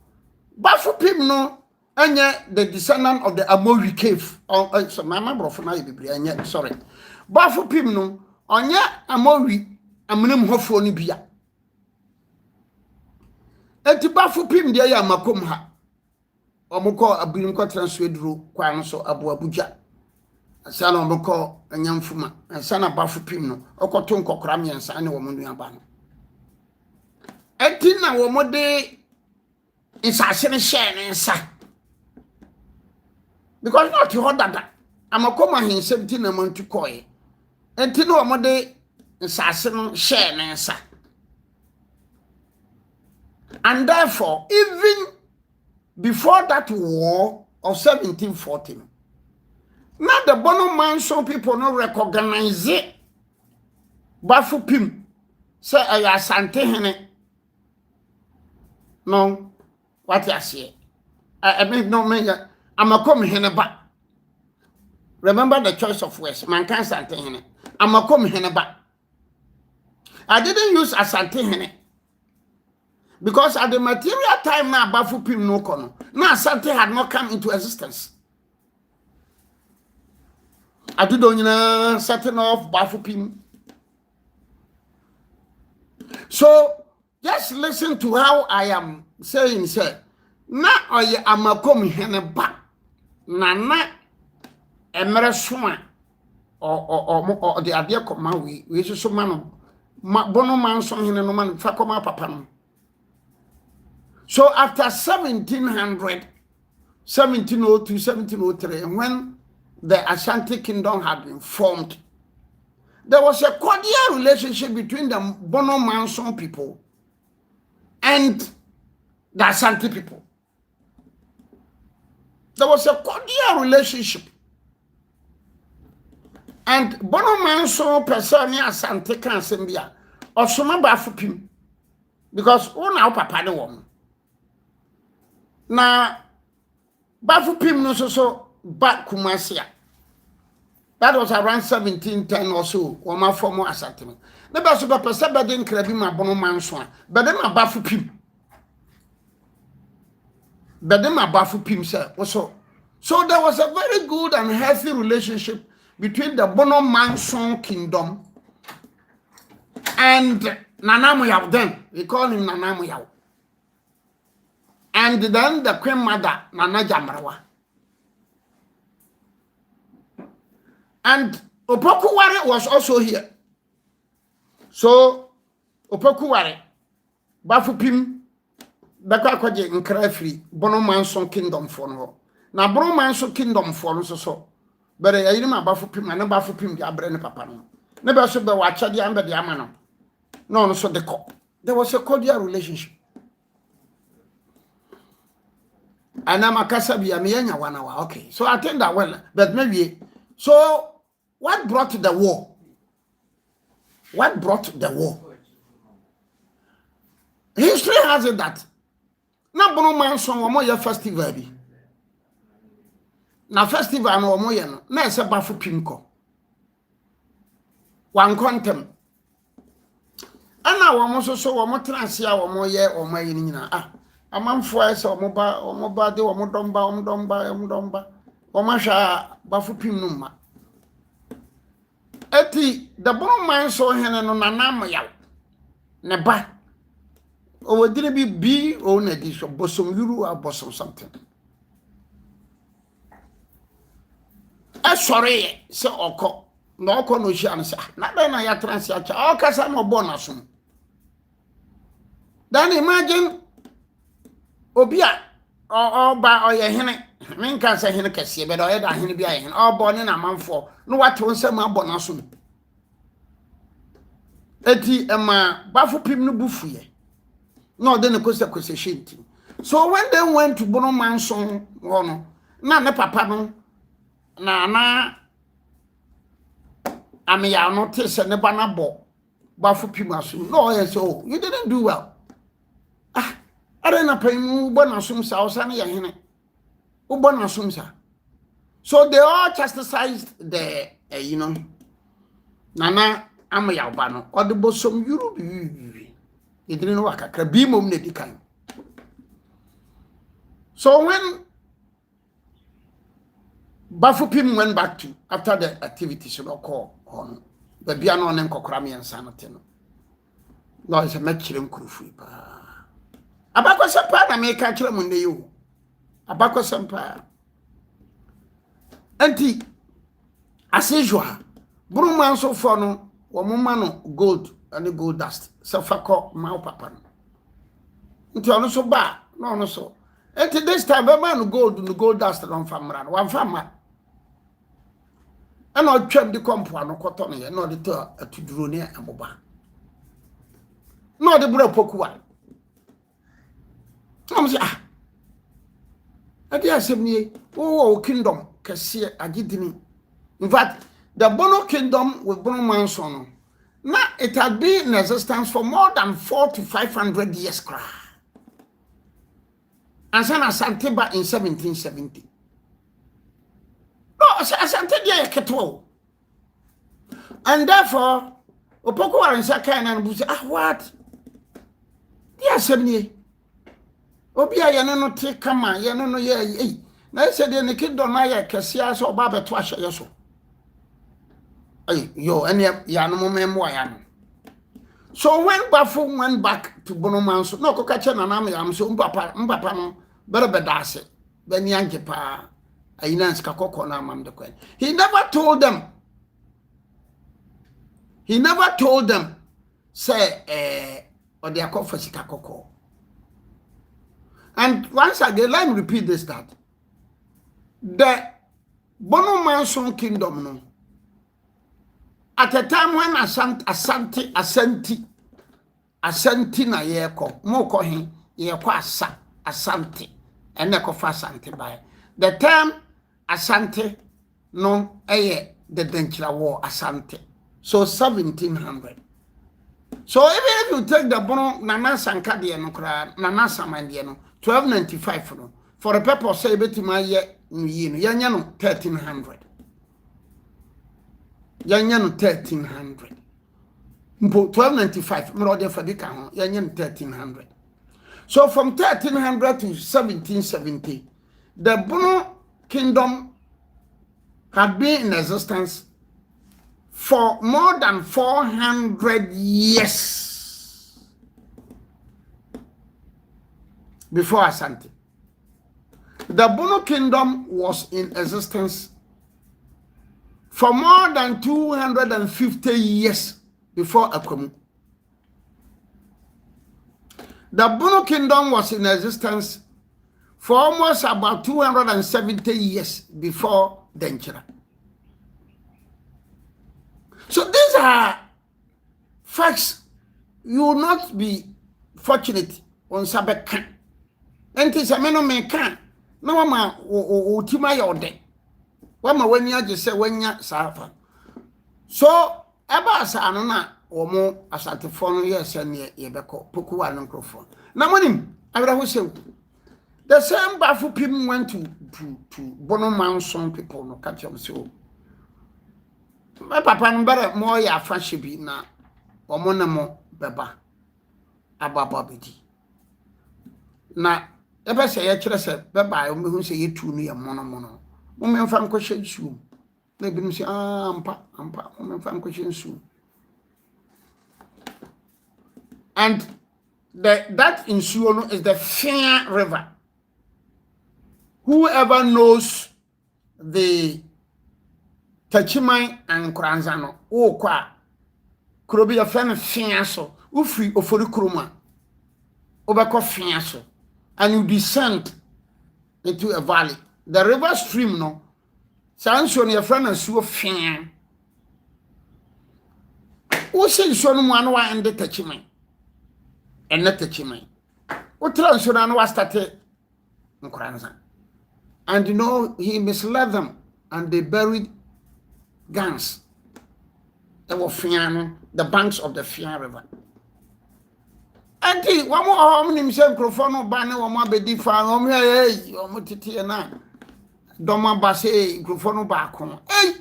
Bafo pim no anya the descendant of the Amori cave or so my brother na biblia anya sorry Bafo pim no onya Amori amnem hofo ni bia enti Bafo pim dia ya makom ha omukọ abirim ko transfedro kwa no so abo abuja sana omukọ anyamfuma sana bafo pim no okoto nkokora miensa ne wo munu aba no eti na wo mode insase ne share ne nsa because not hold that amakoma hin 17 na mantu koye enti na wo mode insase no share ne nsa. And therefore, even before that war of 1714, now the Bono Manson people no recognize it. Bafu Pim say I asante hene. No, what I say? I mean no me. I'm a come hene ba. Remember the choice of words. Man can't asante hene. I'm a come hene ba. I didn't use asante hene. Because at the material time now, Bafu Pim no kono. Now something had not come into existence. I do don't setting off Bafu Pim. So just listen to how I am saying, sir. Na oye amakom hene ba. Na emere soma or the idea koma we so man bono man so hene no man fa koma papa no. So after 1700, 1702, 1703, when the Ashanti Kingdom had been formed, there was a cordial relationship between the Bono Manson people and the Ashanti people. There was a cordial relationship. And Bono Manson person Ashanti can sembia or some Bafupim because all now papa the woman. Na Bafu Pim no so back Kumasia. That was around 1710 or so, or my former assessment. The best of a person didn't crab my Bono Manson, but then my Bafu Pim. But then my Bafu Pim, sir, also. So there was a very good and healthy relationship between the Bono Manson kingdom and Nanamoyao then. We call him Nanamoyao. And then the Queen Mother, Nana Jamrawa. And Opokuware was also here. So, Opokuware, Bafupim, Baka Kwaje in Krefri, Bono Manson Kingdom for no. Now, Bono Manson Kingdom for no so. But I didn't Bafupim and Bafupim, the Abrene Papa. Never should be watched the Amber the Amano. No, so the cop. There was a cordial relationship. And I'm a Casabia Mianya 1 hour. Okay. So I think that well, but maybe. So what brought the war? What brought the war? History has it that na Bono Manson omo ye festival bi. Na festival no omo ye no. Na ese Bafu Pim ko. Wan kontem. Ana omo so omo transia omo ye omo ye nyina. Ah. Amanfo ese omoba de omodomba omasha Bafu Pim no ma eti the Bono Manson hene no nanam yaw ne ba o wodire bi o na di so bosom yuru abosom something e sore se okọ na okọ no hia no se na be na ya transia cha o kasa no bo na so then imagine Obia or ba oye hene menka se hene kese be do ye da hene bia hene obo ne na manfo no wato nsem abona so eti ema Bafu Pim no bufuye no de ne kose shenti. So when they went to Bono Manson no na ne papa no na ameya no te se ne ba na bo Bafu Pim aso no yes so you didn't do well. Arena paymu bonasum sa osane ya hene. Ubonasum sa. So they all chastised the Nana Amaya Bano or the bosom Europe. It didn't work a crabimum nedikan. So when Bafu Pim went back to after the activity should call on the piano and Cocrami and Sanatino. No, it's a matching crew. Abako sepa na me ka kire munde yo. Abako sempa. Anti as usual, Bruman so for no womano gold and gold dust. So fako mau papa. Nti ono so ba no so. Anti this time be man gold no gold dust on famran. One famma. And I'll trap the compo no cotton here, no the to draw near and boba. No the bro pokua. I'm say ah. Adi asem oh kingdom kese agidini. In fact, the Bono kingdom with Bono Manson, now it had been in existence for more than 400 to 500 years. And San Asanteba in 1770. No, Asante dia keto. And therefore, Opoko and Sakan and Busa, ah, what? Dear Semni. Obia no take kama, no ye. Na said the kingdom na kesia so baba to asha yeso. Ay, yo, and ya no memmo ya no. So when Bafo went back to Bonomanso, no kokache na na am so mpapa no berebedase. Ben yanke pa ayinans kakoko na mam de kwen. He never told them say or they are called for kakoko. And once again, let me repeat this that the Bonomanso kingdom no. At a time when Asante na yeko, moko hin, yeko Asante, and neko fa Asante by. The term Asante no the Denchira war Asante. So 1700. So even if you take the Bono Nana Sankadi no kra, Nana Samandiano, 1295 no, for the purpose say betima ye yanya no 1300. Yanya no 1300. 1295, Mrode Fabika hon, yanya no 1300. So from 1300 to 1770, the Bono kingdom had been in existence for more than 400 years before Asante. The Bono kingdom was in existence for more than 250 years before Akwamu. The Bono kingdom was in existence for almost about 270 years before Denchira. So these are facts. You will not be fortunate on Sabeka. And it's a man of can. No one will tima your day. Wama when you just say when you safa. So eba sa anona omo asante phone yes and ye beko poku wa microphone. Na monim abra ho sew. The same Bafo people went to Bono Manson people no catch them so. My papa no better more ya fashion bi na omo na mo beba ababa bidi. Na ebe se ye kire se beba o me hu se ye tu no ye mono. Women fan question shoe. Maybe you say, ampa, women fan question shoe. And that in Suono is the Fair River. Whoever knows the Tachimai and Kranzano, kwa Krobi a fan of Fiaso, Ufri Ofori Kruma, Obako Fiaso, and you descend into a valley. The river stream no sanso ne friend and so fian o say so no wan wa ende tachiman and not tachiman o transfer no wa start nkranza. And you know he misled them and they buried guns that were fian the banks of the Fian River. Auntie, one more home himself microphone banner or my bedi fan on here or mutiti and Doma Basse microphone back home. Hey,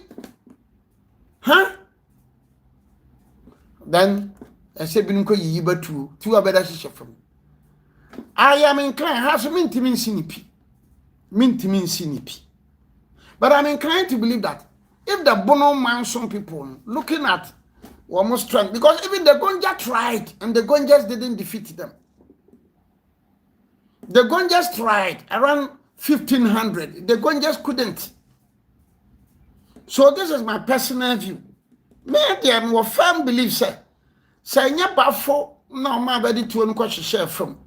huh? Then I said, Binko Yiba two are better from. I am inclined, has a mintimin sinipi. Mintimin sinipi. But I'm inclined to believe that if the Bono Manson people looking at almost strength, because even the Gonja tried and the Gonjas didn't defeat them. The Gonjas tried around 1500. The Gonjas couldn't. So this is my personal view. Me and my firm belief say nye bafo na ma bedi tuo no kwahye fam.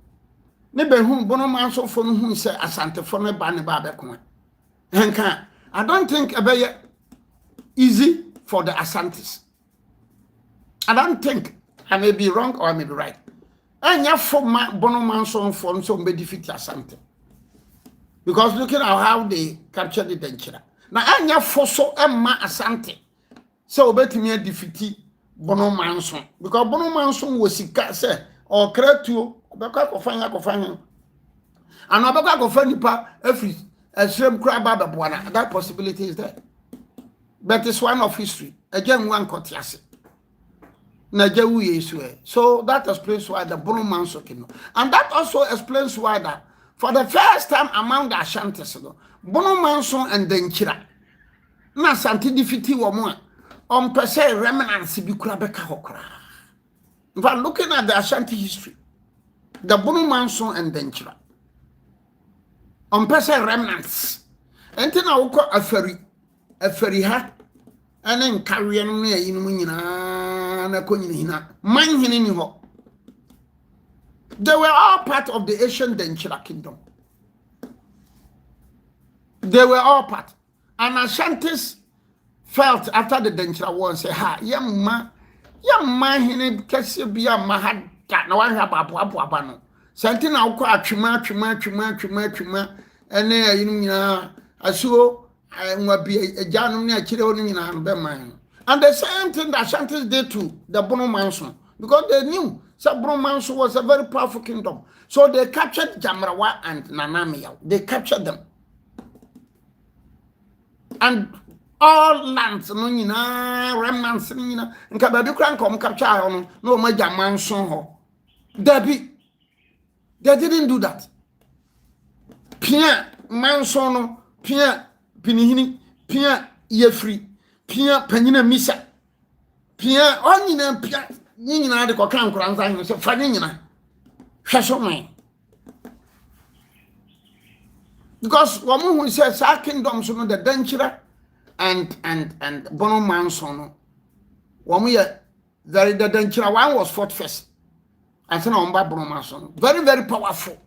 Ne be hu bono man so fo no hu say asante fo no ba ne ba be ko. Enka I don't think e easy for the Asantes. I don't think, I may be wrong or I may be right. Anya for my bono man so fo so be defeat Asante. Because looking at how they captured the Denchira. Now anya for so emma Asante. So obetimi defeat Bono Manson. Because Bono Manson was sika say or kretu obeka kofanya. And obeka kofanya nipa every same crab baba. That possibility is there. But it's one of history. Again one kotiase. Najawu Yesue. So that explains why the Bono Manson came. And that also explains why that for the first time among the Ashantis, Bono Manson and Denchira. Na Santi defeat woman. Per se remnants be Kurabeka Hokra. In fact, looking at the Ashanti history, the Bono Manson and Denchira. Per se remnants. And then I will call a ferry hat, and then carry on near in Manhina. They were all part of the ancient Denchira kingdom. They were all part. And Ashantis felt after the Denchira war and say, ha, yamma hine kesi biya mahad na wan ha babu santi na ukọ atwema ene ayinu nyina asuo nwa bi ejanum ne akire onu nyina no be man. And the same thing that Ashantis did to the Bono Manson, because they knew that Bono Manson was a very powerful kingdom. So they captured Jamrawa and Nanamiya. They captured them. And all lands, no nyina, remnants, nyina, nka baby kran come capture on no major Manson ho. They didn't do that. Pia Manson, Pia Pinihini, Pia Yefri, Pia Penina Misa, Pia Onina Pia Nina de Cocan Kranzan, so Fanina. Shashoman. Because one who says our kingdoms, the Denchira and Bono Manson, one we the Denchira one was fought first. And so on Bono Manson. Very, very powerful.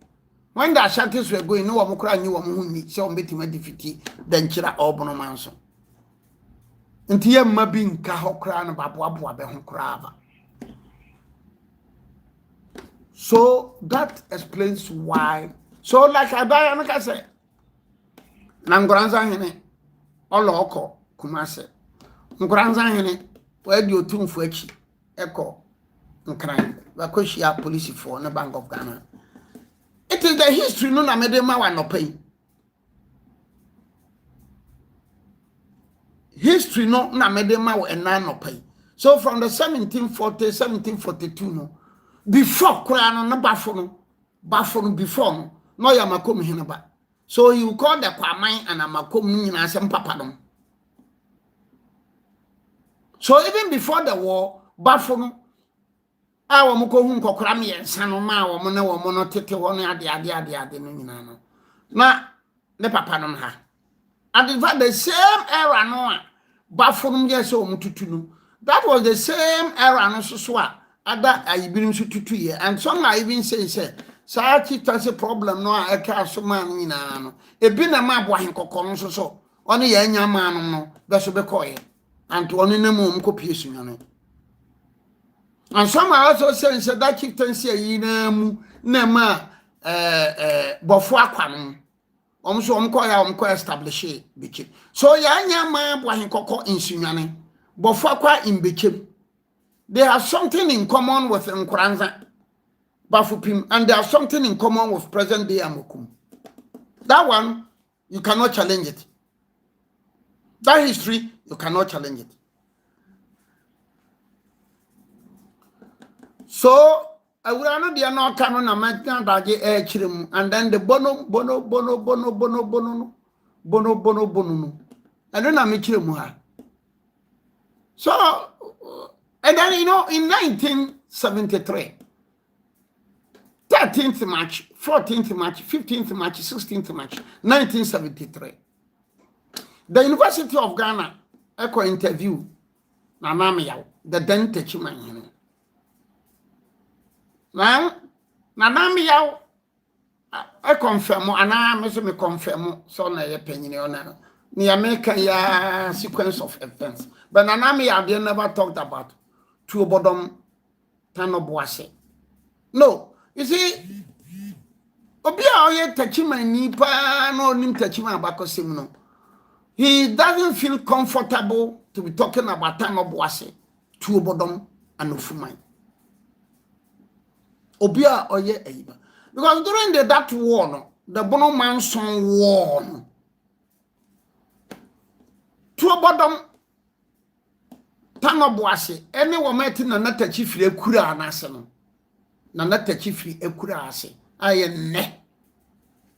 When the Ashantis were going, no one knew who need so meeting defeat Denchira or Bono Manson. Until Mabin Kahokran Babuabua Behunkrava. So that explains why. So like I say, Nangoranza hene oloko kumase Ngoranza hene where do you tune for echi echo nkran bakoshia police for the Bank of Ghana. It is the history no na medema wa no pay. History no na medema wa ena no pay. So from the 1740 1742 no before Kurano na bafo before no ya makom hene ba. So you call the Kwamai and Amakom Nina Sam Papadom. So even before the war, Bafon, our Mukohun Kokrami and Sanoma or Mona or Monotete one at the Nino. Now, the Papadom ha. And in fact, the same era, no, Bafon, yes, or Mututunu. That was the same era, no, Swa. At that, I been to 2 years. And some I even say, Sachi tas a problem no a castle man in ano. A bin a map wine cocoon so. Only a young man no, that's a becoy. And to only the moon copiation on it. And some also say that chieftaincy in Nema Bofuaquam. So I'm establish it. So young man wine cocoa in Sunani. Bofuaqua in Bichim. They have something in common with Nkranza. Bafupim, and there's something in common with present day Amokum. That one, you cannot challenge it. That history, you cannot challenge it. So, I will not be an canon American Daji and then the bono. I don't know Michimuha. So, and then in 1973. 13th March, 14th March, 15th March, 16th March, 1973. The University of Ghana echo interview Nana Meyaw, the then Techiman. Now, Nana Meyaw, I confirm, and I me confirm, so na ye penny on near America ya sequence of events. But Nana Meyaw, they never talked about two bottom Tano Boise. No, you see, Obia oye Techiman nipa no nim Techiman bakosim no. He doesn't feel comfortable to be talking about Tano Boise, two bottom and Ufumai. Obia oye eiba. Because during that war, no, the Bono Manson war, no, two bottom Tano Boise, any woman na nata chifri ekura anase no. Na nata chifri ekura ase. Aye ne.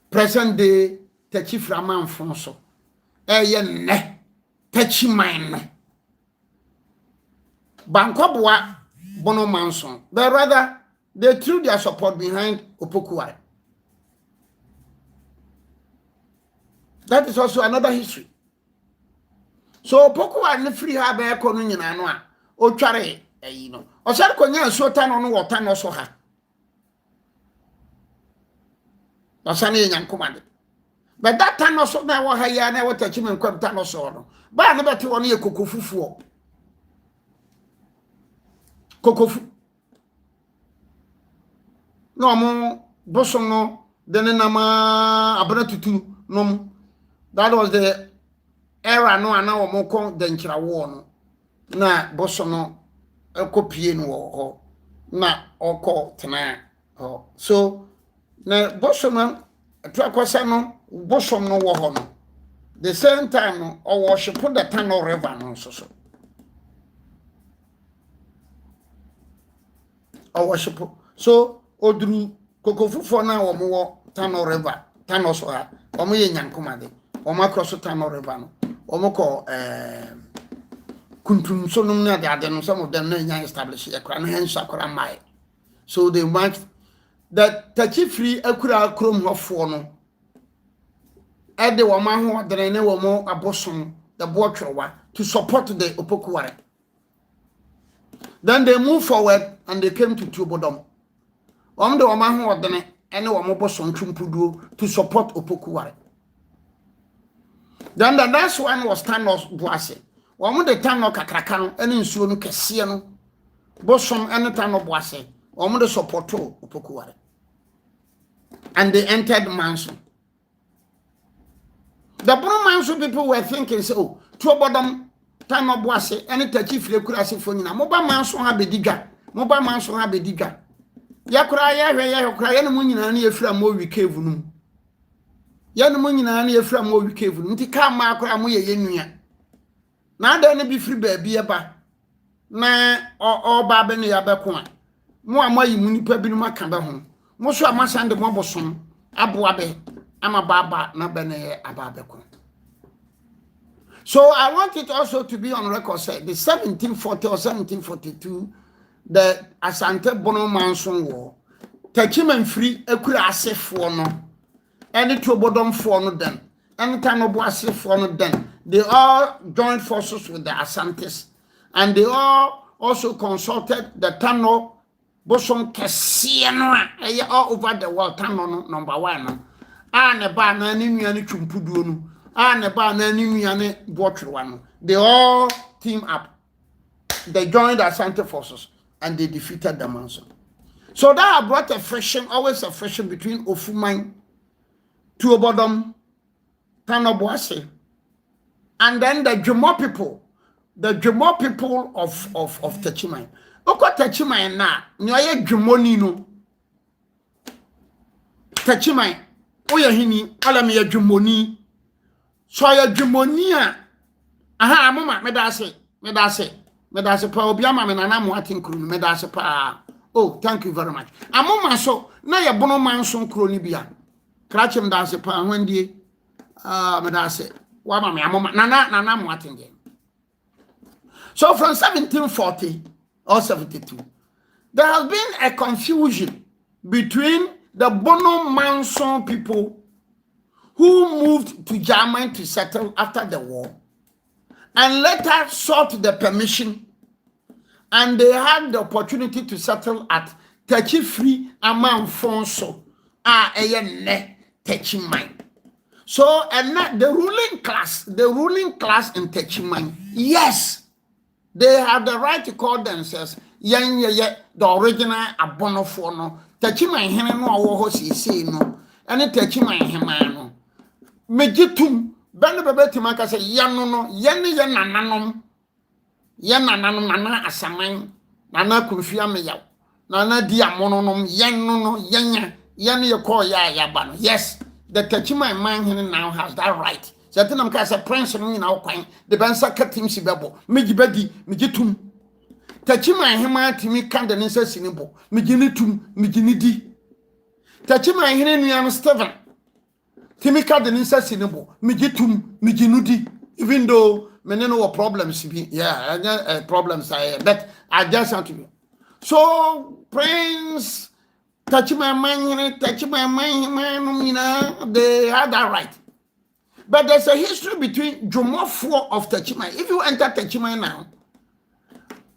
Present day techifri amanfonso. Aye ne. Techiman. Bankobwa Bono Manson. But rather, they threw their support behind Opokuware. That is also another history. So Opokuware ne free ha be ko no nyina no a o tware you know. O sare konya so ta no wota no so ha. O sane nyankoma de. But that time no so na wo ha ya na wo tachi men kwam ta no so no. Ba ne beti wo no ye kokofufuo. Kokofu no mo bosom no dene nama abrantutu nom. That was the era no ana wo mo kon denchira wo no na bosom no ekopie no ho na oko tena ho. So na bosom no atwakwasa no bosom no wo ho no the same time no o worship the Tano River no so o worship so odru kokofufo na wo mo Tano River Tano so ha o mo ye nyankoma de o ma cross Tano River no o mo ko kuntum so no na de no some of them na nya establish e kra no hens akra mai. So they want that Techifri akura krom hofo no e de wo ma ho odere ne wo mo abosom the boatrewa to support the Opokuware. Then they move forward and they came to Tubodom. De wo ma ho odere ene wo mo bosom twumpuduo to support Opokuware. Then the next one was Tano Boise. Wo de Tano kakraka no ene nsuo no kese no bosom ene Tano Boise. Wo de support Opokuware. And they entered Manson. The Bono Manson people were thinking, so, Tubodom, Tano Boise, any Techifri kurasi fonina. Moba Manson ha bediga. Moba Manson ha bediga. Yakura ya no munyina na efra mo wikevu num. Ya no munyina na efra mo wikevu num. Nti ka ma akura mo ye yenua. Na ada ne bi firi ba bi eba. Na o ba be ne ya be ko a. Mo amayi munipa bi num aka ba ho. Mo so amasande mo bosom aboa be ama baba na be ne ababe ko. So I want it also to be on record say the 1740 or 1742 the Asante Bono Manson war Techiman free ekura asefo no any Tubodom for no then any Tano Boise for no then they all joined forces with the Asantes and they all also consulted the Tano Bosom Kesiano all over the world Tano no, number 1 no ne ba na ni nua ne twumpuduo no ne ba na ni nua ne boatrewa no they all team up they joined the Asante forces and they defeated the Manson. So that brought a friction, always a friction between Ofumai, Tubodom, Tano Boise, and then the Jumo people of Techiman. Oko Techiman na, nyoye Jumoni no. Techiman, oya hini, ala me ya Jumoni. So ya Jumoni aha, mama, medase pa obiama me nana mo atenkru medase pa. Oh, thank you very much. Amoma so na ye Bono Manson kro ni bia. Krachem dase pa hwandie. Medase wa ma me amoma nana mo atenge. So from 1740 or 72 there has been a confusion between the Bono Manson people who moved to Germany to settle after the war and later sought the permission and they had the opportunity to settle at Techifri Amanfonso ne Techimai. So and the ruling class in Techimai, yes, they have the right to call themselves the original Abonofo no. Techimai hene no awo ho sisi no, ene Techimai hema no. Mejitum bene bebe timaka se yano no yene ye nananom nana asaman nana kumfia meyaw nana diamononom yeno no yenya yene ye call ya ba no. Yes, the Techimai man here now has that right. Certain am ka say prince no nyina kwan de bensa katim si bebo megibadi mejitum Techimai hema timi kan de nsa sinebo meginitum meginidi Techimai here nuam Stephen Timika de nsa sinebo megitum meginudi even though many no problems be problems but I just want to so Prince Techimai man they had that right. But there's a history between Jomofo of Techimai. If you enter Techimai now,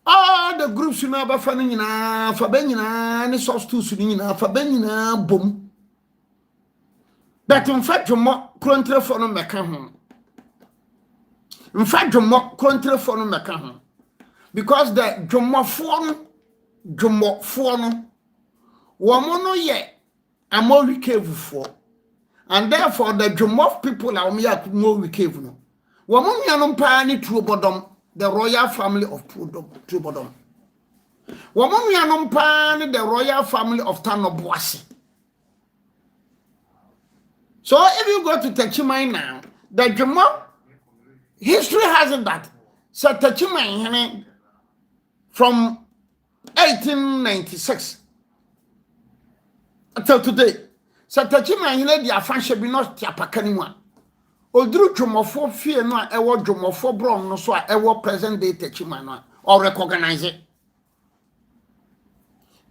all the groups you know about Fanina, Fabenina, and the source to Sunina, Fabenina, boom. But in fact, Jomo country for no mechanism. In fact, Jomo country for no mechanism. Because the Jomofo, Womono ye, a more recave for. And therefore, the Jomof people are more recave no. Womono pani true bottom, the royal family of true bottom. Womono pani the royal family of Tanobuasi. So if you go to Techimai now, the Jomof history has it that so Techimai from 1896 until today. So Techimai the afanshe bi not tiapakaniwa. Odru Jomofo fie no a ewo Jomofo brom no so a ewo present day Techimai no or recognize it.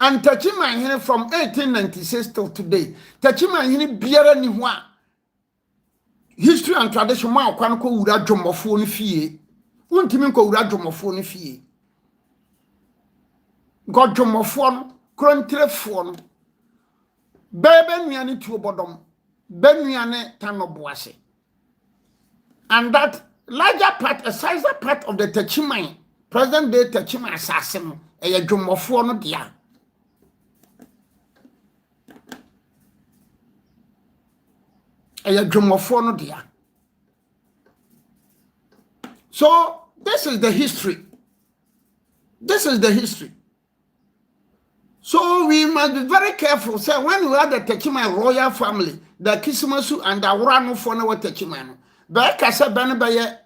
And Techimai from 1896 till today. Techimai biara ni ho a history and tradition ma kwan ko wura Jomofo no fie. Untimi ko wura Jomofo no fie. God Jomofo no krontrefo no bebe nuane tuo bodom benuane Tanobuase. And that larger part, a sizer part of the Techimai, present day Techimai assassin, a Jomofo no dia. A Jomofo no dia. So this is the history. This is the history. So we must be very careful. Say when we have the Techimai royal family, the Kisimasu and the Urano for no Techimai. But I said, Benabaye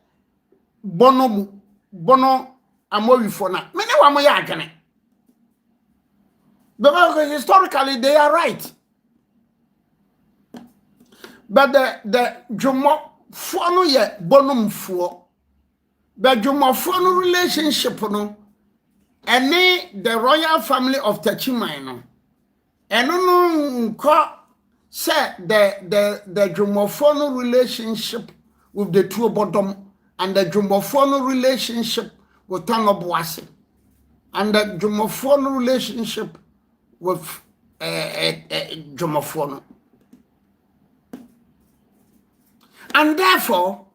Bono Amori for now. Many one more again. Because historically they are right. But the Jomo Fono ye Bonum for the Jomo Fono relationship no. And the royal family of Techimai no. And no say the Jomofono relationship with the two bottom and the Jomofono relationship with Tanobuase and the Jomofono relationship with Jomofono. And therefore,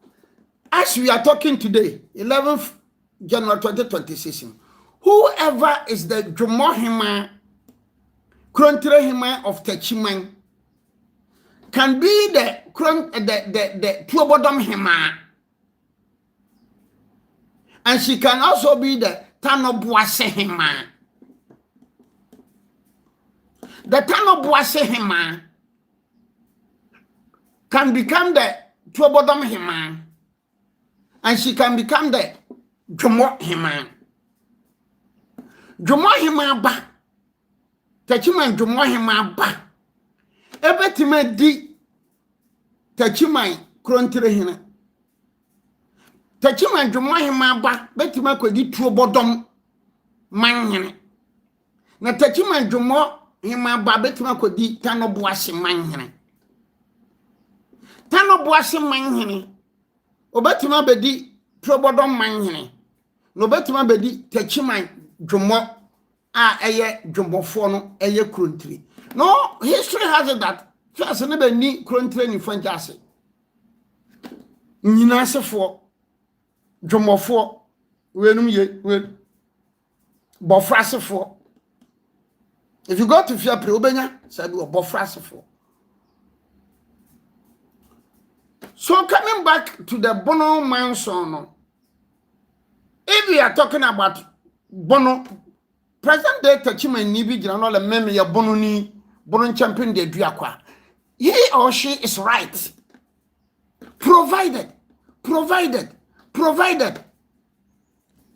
as we are talking today, 11th January 2026, whoever is the Jomohima, Krontrehima of Techimai can be the Tuobodom Hima. And she can also be the Tanobuase Hima. The Tanobuase Hima can become the Tuobodom Hima. And she can become the Jomo Hima. Jomo Hima ba. Techimai Jomo Hima ba. Ebetime di Techimai Krontrehina. Techimai Jomo Hima ba betima kwedi Tuobodom manhene. Na Techimai Jomo hima ba betima kodi Tano Boase manhene Tano Boase manhene obetima bedi Probodom manhene no betima bedi Techiman Dwomo a eye dwomofo no eye krontri no history has it that first ne be ni krontri ni fanjase nyina sefo dwomofo wenum ye we bofrasefo. If you go to Fiapre obenya said we bofrasefo. So coming back to the Bono Manson, if we are talking about Bono, present day Techiman Nibi General Meme ya Bono ni Bono champion de Duakwa, he or she is right. Provided.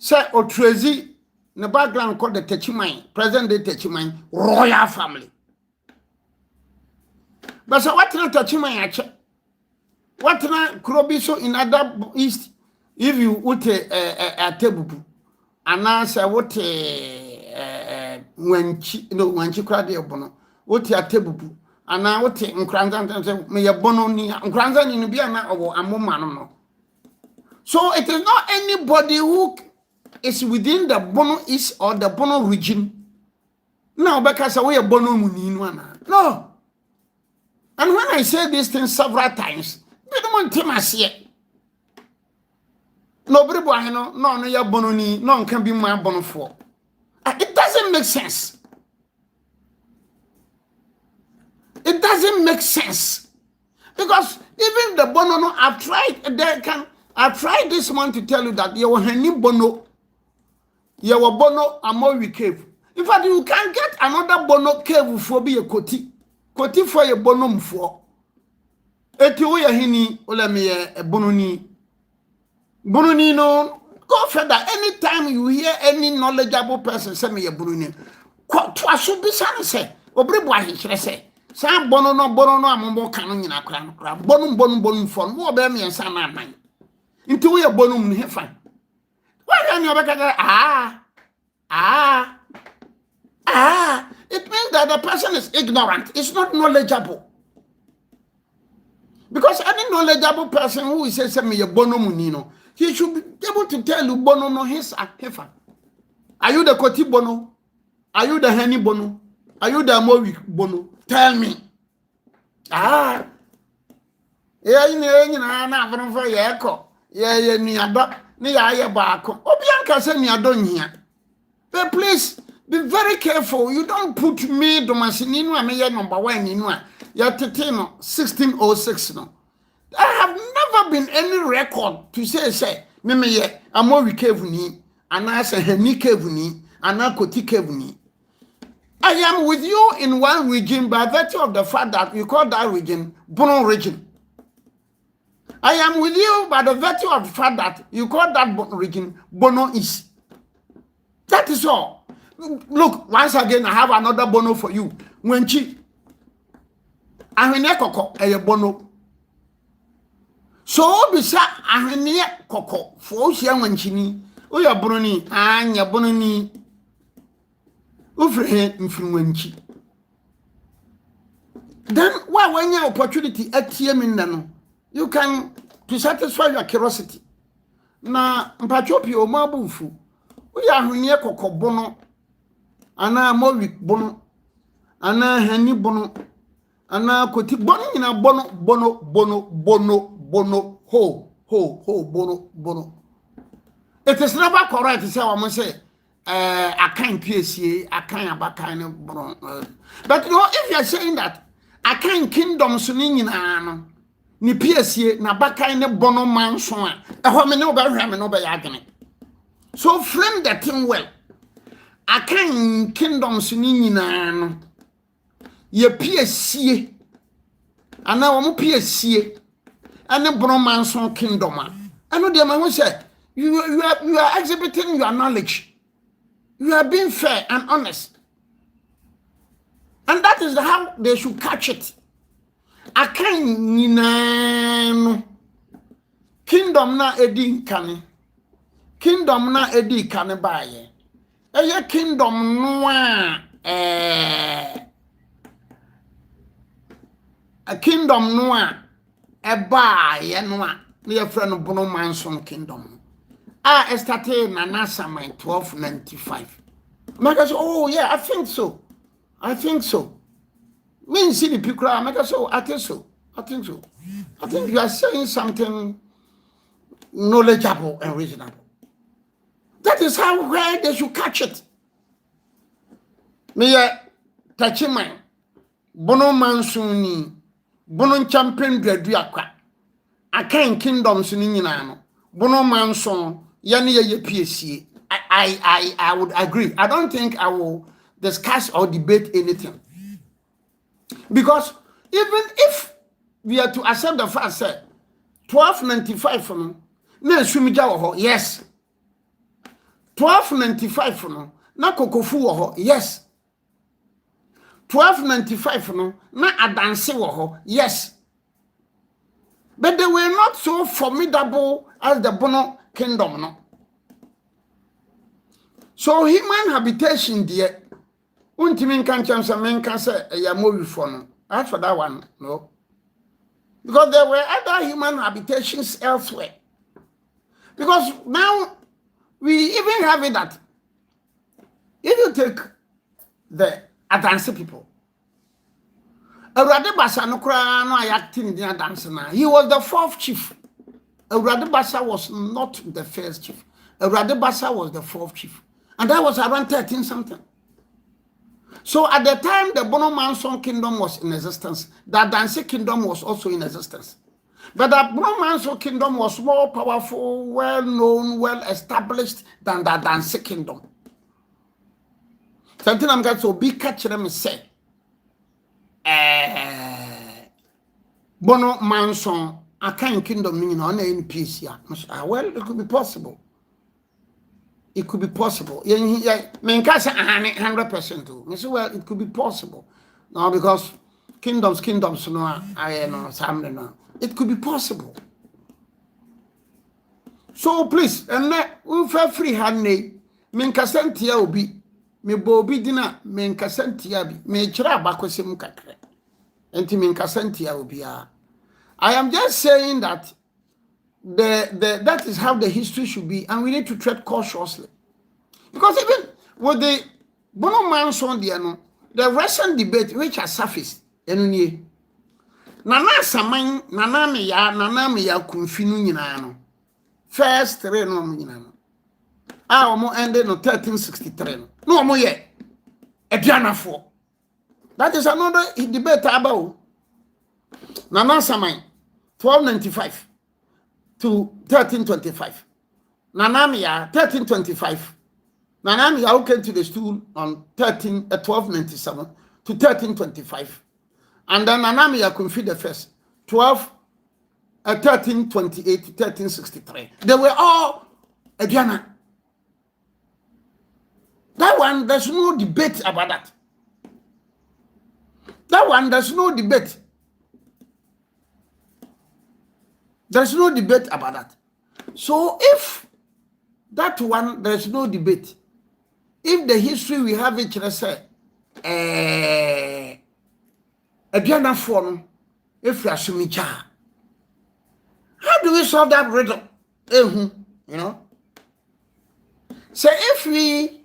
Say Otrezi, the background called the Techiman, present day Techiman, royal family. But so what not Techiman actually? What na Krobiso in other east if you would a table and answer what when she cried the bono what a table and now what in Cranzan may a bono near Cranzan in Biana or a moment. So it is not anybody who is within the Bono East or the Bono region. No, because we are Bono Munina. No. And when I say these things several times, they don't want to see it. Nobody no ya Bono ni, no can be my Bono for. It doesn't make sense. It doesn't make sense. Because even the Bono no, I've tried this one to tell you that you were Henny Bono. You were Bono Amori cave. In fact, you can get another Bono cave for be a Koti. Koti for a Bonum for. Etiwe Hini, Olamia, a Bononi. Bononi no, go further. Anytime you hear any knowledgeable person say me a Bononi, what should be say? Obribwa, he should say. Sam Bono no Ambo Canon in a crown. Bonum for more than me and Sana mine. Into we a Bonum Hefan. Why don't you back? It means that the person is ignorant. It's not knowledgeable. Because any knowledgeable person who says me a bono munino, he should be able to tell you bono no his hefa. Are you the Koti Bono? Are you the Henny Bono? Are you the Amori Bono? Tell me. Yeah, you know, for your echo. Yeah, near Barco. Obianka said me I don't hear. But please be very careful. You don't put me Domasinino and me number 1 in one. You're 1606 no. I have never been any record to say me ye Amori Kevuni and I say Henny Kevuni and I Koti Kevuni. I am with you in one region by virtue of the fact that we call that region Bono region. I am with you by the virtue of the fact that you call that region Bono East. That is all. Look, once again, I have another Bono for you. Wenchi. Ahwene koko eye Bono. So bisa ahwene koko for ohia wenchi ni. Oya Bono ni, anya Bono ni. Ufrehe mfiri wenchi. Then when your opportunity at no, you can to satisfy your curiosity. Na mpachopi o mabufu. We are here koko Bono. Ana Mori Bono. Ana Henny Bono. Ana Koti Bono ina Bono Bono. It is never correct to say what I say. I can't PSA, I can't about kind of Bono. But you know, if you are saying that I can't kingdom swinging ni PSA na baka ne Bono manson a ho me no ba hwa me no ba yagene. So frame the thing well. I can't kingdoms ni nyina no ye PSA ana wo mo PSA ane Bono manson kingdom a ano de ma say you are exhibiting your knowledge. You are being fair and honest. And that is how they should catch it. I can't nina kingdom na edi kane. Kingdom na edi kane baye. Eye kingdom no a kingdom noa eba ye noa ne friend Bono Manson kingdom started Nana Saman 1295. Maka say, oh yeah, I think so. I think so. Me see the people. Maka say, I think so. I think so. I think you are saying something knowledgeable and reasonable. That is how where they should catch it. Me touch mine. Bono Mansuni, Bono champion Dreduakwa. I can't kingdoms in Inano. Bono Manson, Yani PSC. I would agree. I don't think I will discuss or debate anything. Because even if we are to accept the fact that 1295 for no, na Sumija ho, yes. 1295 for no, na Kokofu ho, yes. 1295 for no, na Adanse ho, yes. But they were not so formidable as the Bono kingdom, no. So human habitation there, untimin can chance a man can say a movie for no. As for that one, no. Because there were other human habitations elsewhere. Because now we even have it that if you take the Adanse people, Awurade Basa no kra no ayakti ni Adanse na. He was the fourth chief. Awurade Basa was not the first chief. Awurade Basa was the fourth chief. And that was around 13 something. So at the time the Bono Manson kingdom was in existence, the Adanse kingdom was also in existence. But the Bono Manson kingdom was more powerful, well known, well established than the Adanse kingdom. Something I'm going to be catching them say. Bono Manson, a kind kingdom meaning on in peace here. Well, it could be possible. It could be possible. I mean, 100% too. Well, it could be possible. No, because kingdoms, no, I know, something. No. It could be possible. So please, and let we feel free hand me kasentia obi me bobi dina me kasentia bi me chira bakwesem kakre. Enti me kasentia obi a. I am just saying that that is how the history should be, and we need to tread cautiously. Because even with the Bono Manson, the recent debate which has surfaced, Nana Saman, Nana Meya Kunfinu Yinano. First three no Yinano. Our more ended in 1363. No more yet. A Diana 4. That is another debate about Nana Saman, 1295 to 1325. Nanamia 1325. Nanamia came to the stool on 1297 to 1325. And then Nanamia Kunfi the first 1328 to 1363. They were all Ediana. That one, there's no debate about that. That one, there's no debate. There's no debate about that. So if that one, there's no debate. If the history we have it, let's say, a Diana form, if you assume it, how do we solve that riddle? You know? So if we,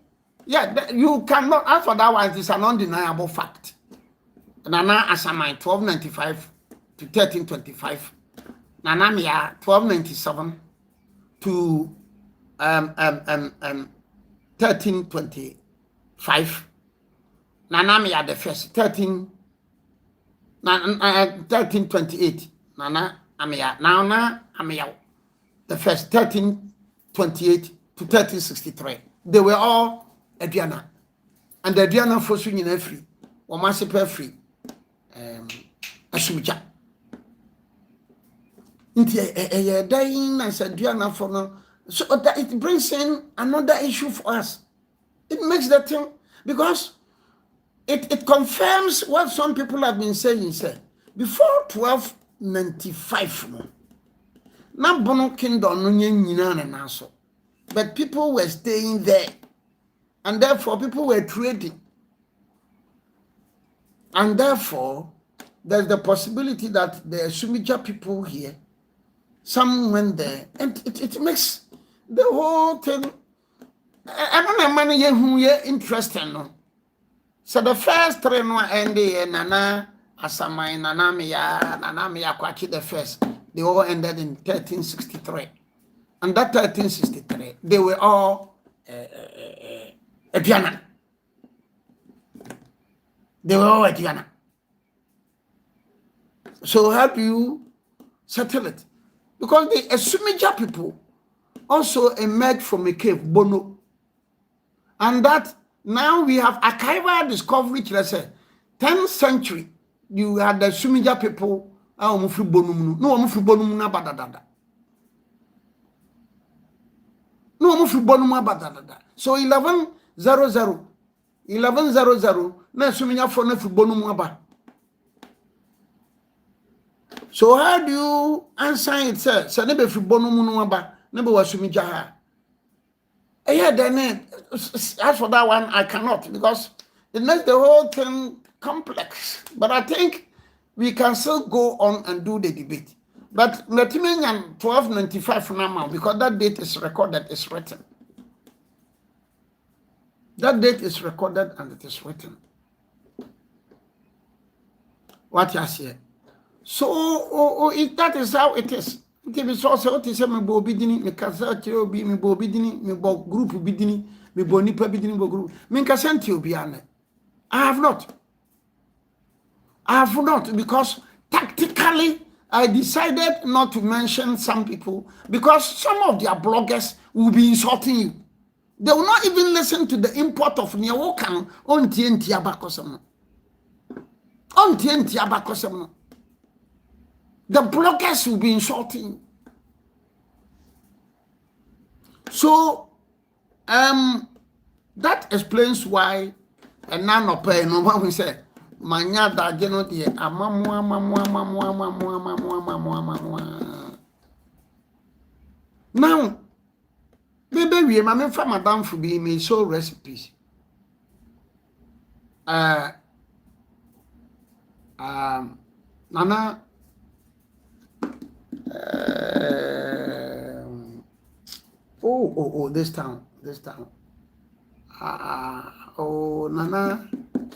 you cannot, as for that one, it is an undeniable fact. Nana Asamai, 1295 to 1325. Nanamia 1297 to 1325. Nanamia the first 1328. Nana Amia Nana Amia the first 1328 to 1363. They were all Ediana, and the Ediana for swinging free or massive free. Asumja. Dying as a Diana for no, so that it brings in another issue for us. It makes that thing because it confirms what some people have been saying. Before 1295, na Bono kingdom no nyina na so, but people were staying there, and therefore people were trading, and therefore there's the possibility that the Sumija people here, some went there, and it makes the whole thing. I don't know many who are interested. No? So the first three no ended Nana Asamai, Nanamiya Kwachi the first. They all ended in 1363. And that 1363, they were all Aduana. They were all Aduana. So how do you settle it? Because the Sumija people also emerged from a cave, Bono. And that now we have archival discovery, let's say, 10th century, you had the Sumija people, no, so 1100, na Sumija for na Bonumaba. So how do you answer it, sir? So never for Bonumuaba, never was Sumija. Yeah, then as for that one, I cannot because it makes the whole thing complex. But I think we can still go on and do the debate. But Natimenyan 1295 now, because that date is recorded, it's written. That date is recorded and it is written. What you say? So that is how it is. It is also what is me bo bidini, me kasa tio bi, me bo bidini, me bo group bidini, me bo nipa bidini bo group. Me kasa tio bi ane. I have not because tactically I decided not to mention some people because some of their bloggers will be insulting you. They will not even listen to the import of Nyawokan on TNT Abakosam. On TNT Abakosam. The bloggers will be insulting. So, that explains why a none of pay no one will say, Manya da geno de amamwa. Now, maybe we are from Madame Fubi may show recipes. Nana. This town. Nana,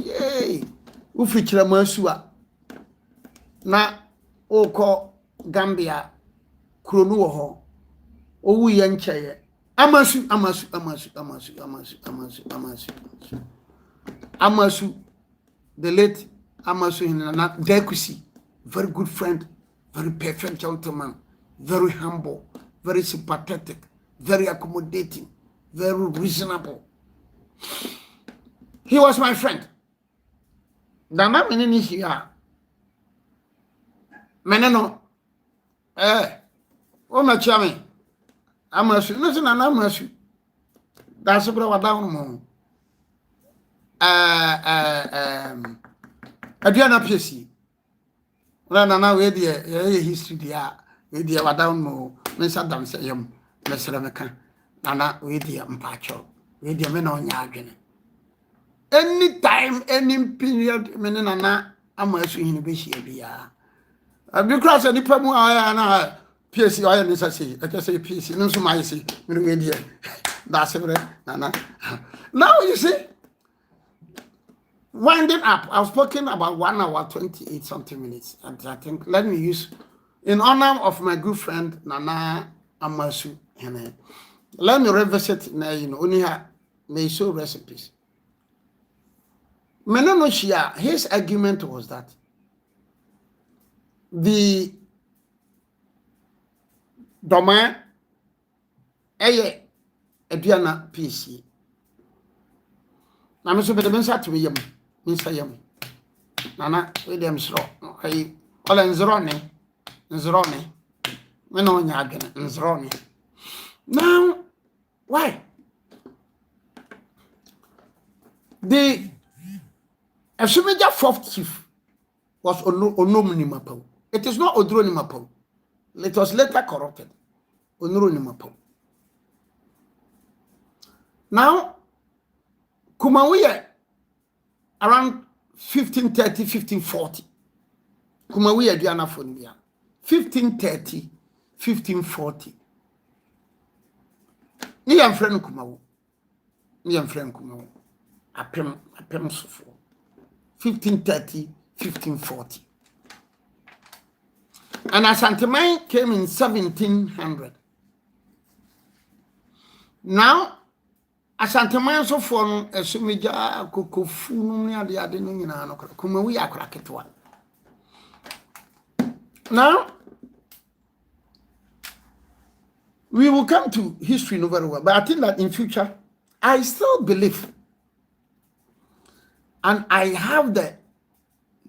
yay. Ufichira Masua. Na, ko Gambia, Kronuho, Yanchaye. Amasu. The late Amasu Nana Dekusi, very good friend. Very perfect gentleman, very humble, very sympathetic, very accommodating, very reasonable. He was my friend. Dama menini here. Meneno. Ona chame. Amasu. No se na amasu. That's what we down mo. Adriana PC. Nana we dey history dia we dey wadan mo me sadam say yam me srameka nana we dey mpacho we dey me na onya adwene anytime any period me nana amasu hini be hia bia abi cross any pamu aya na PC aya ni say I say PC no so my say me we dey that's it nana. Now you see, winding up, I've spoken about 1 hour 28 something minutes, and I think let me use in honor of my good friend Nana Amasu. Let me revisit now. Only may show recipes. Menonoshia, his argument was that the domain Ediana PC. I'm so better than Saturday. Minsayam Nana William Straw. I all Nzrone. We know Yagan Nzrone. Now, why? The Asumeja fourth chief was Onomnimapo. It is not Odronimapo. It was later corrupted. Onronimapo. Now, Kumawiye around 1530, 1540. Kumawu ya aduana phone bia 1530 1540 ni ya mfrɛ Kumawu ni ya mfrɛ Kumawu apem sofo 1530 1540 and Asanteman came in 1700. Now Asanteman so for no esumija kokofu no ne ade no nyina no Kumawu ya akra ketwa. Now we will come to history no very well, but I think that in future I still believe and I have the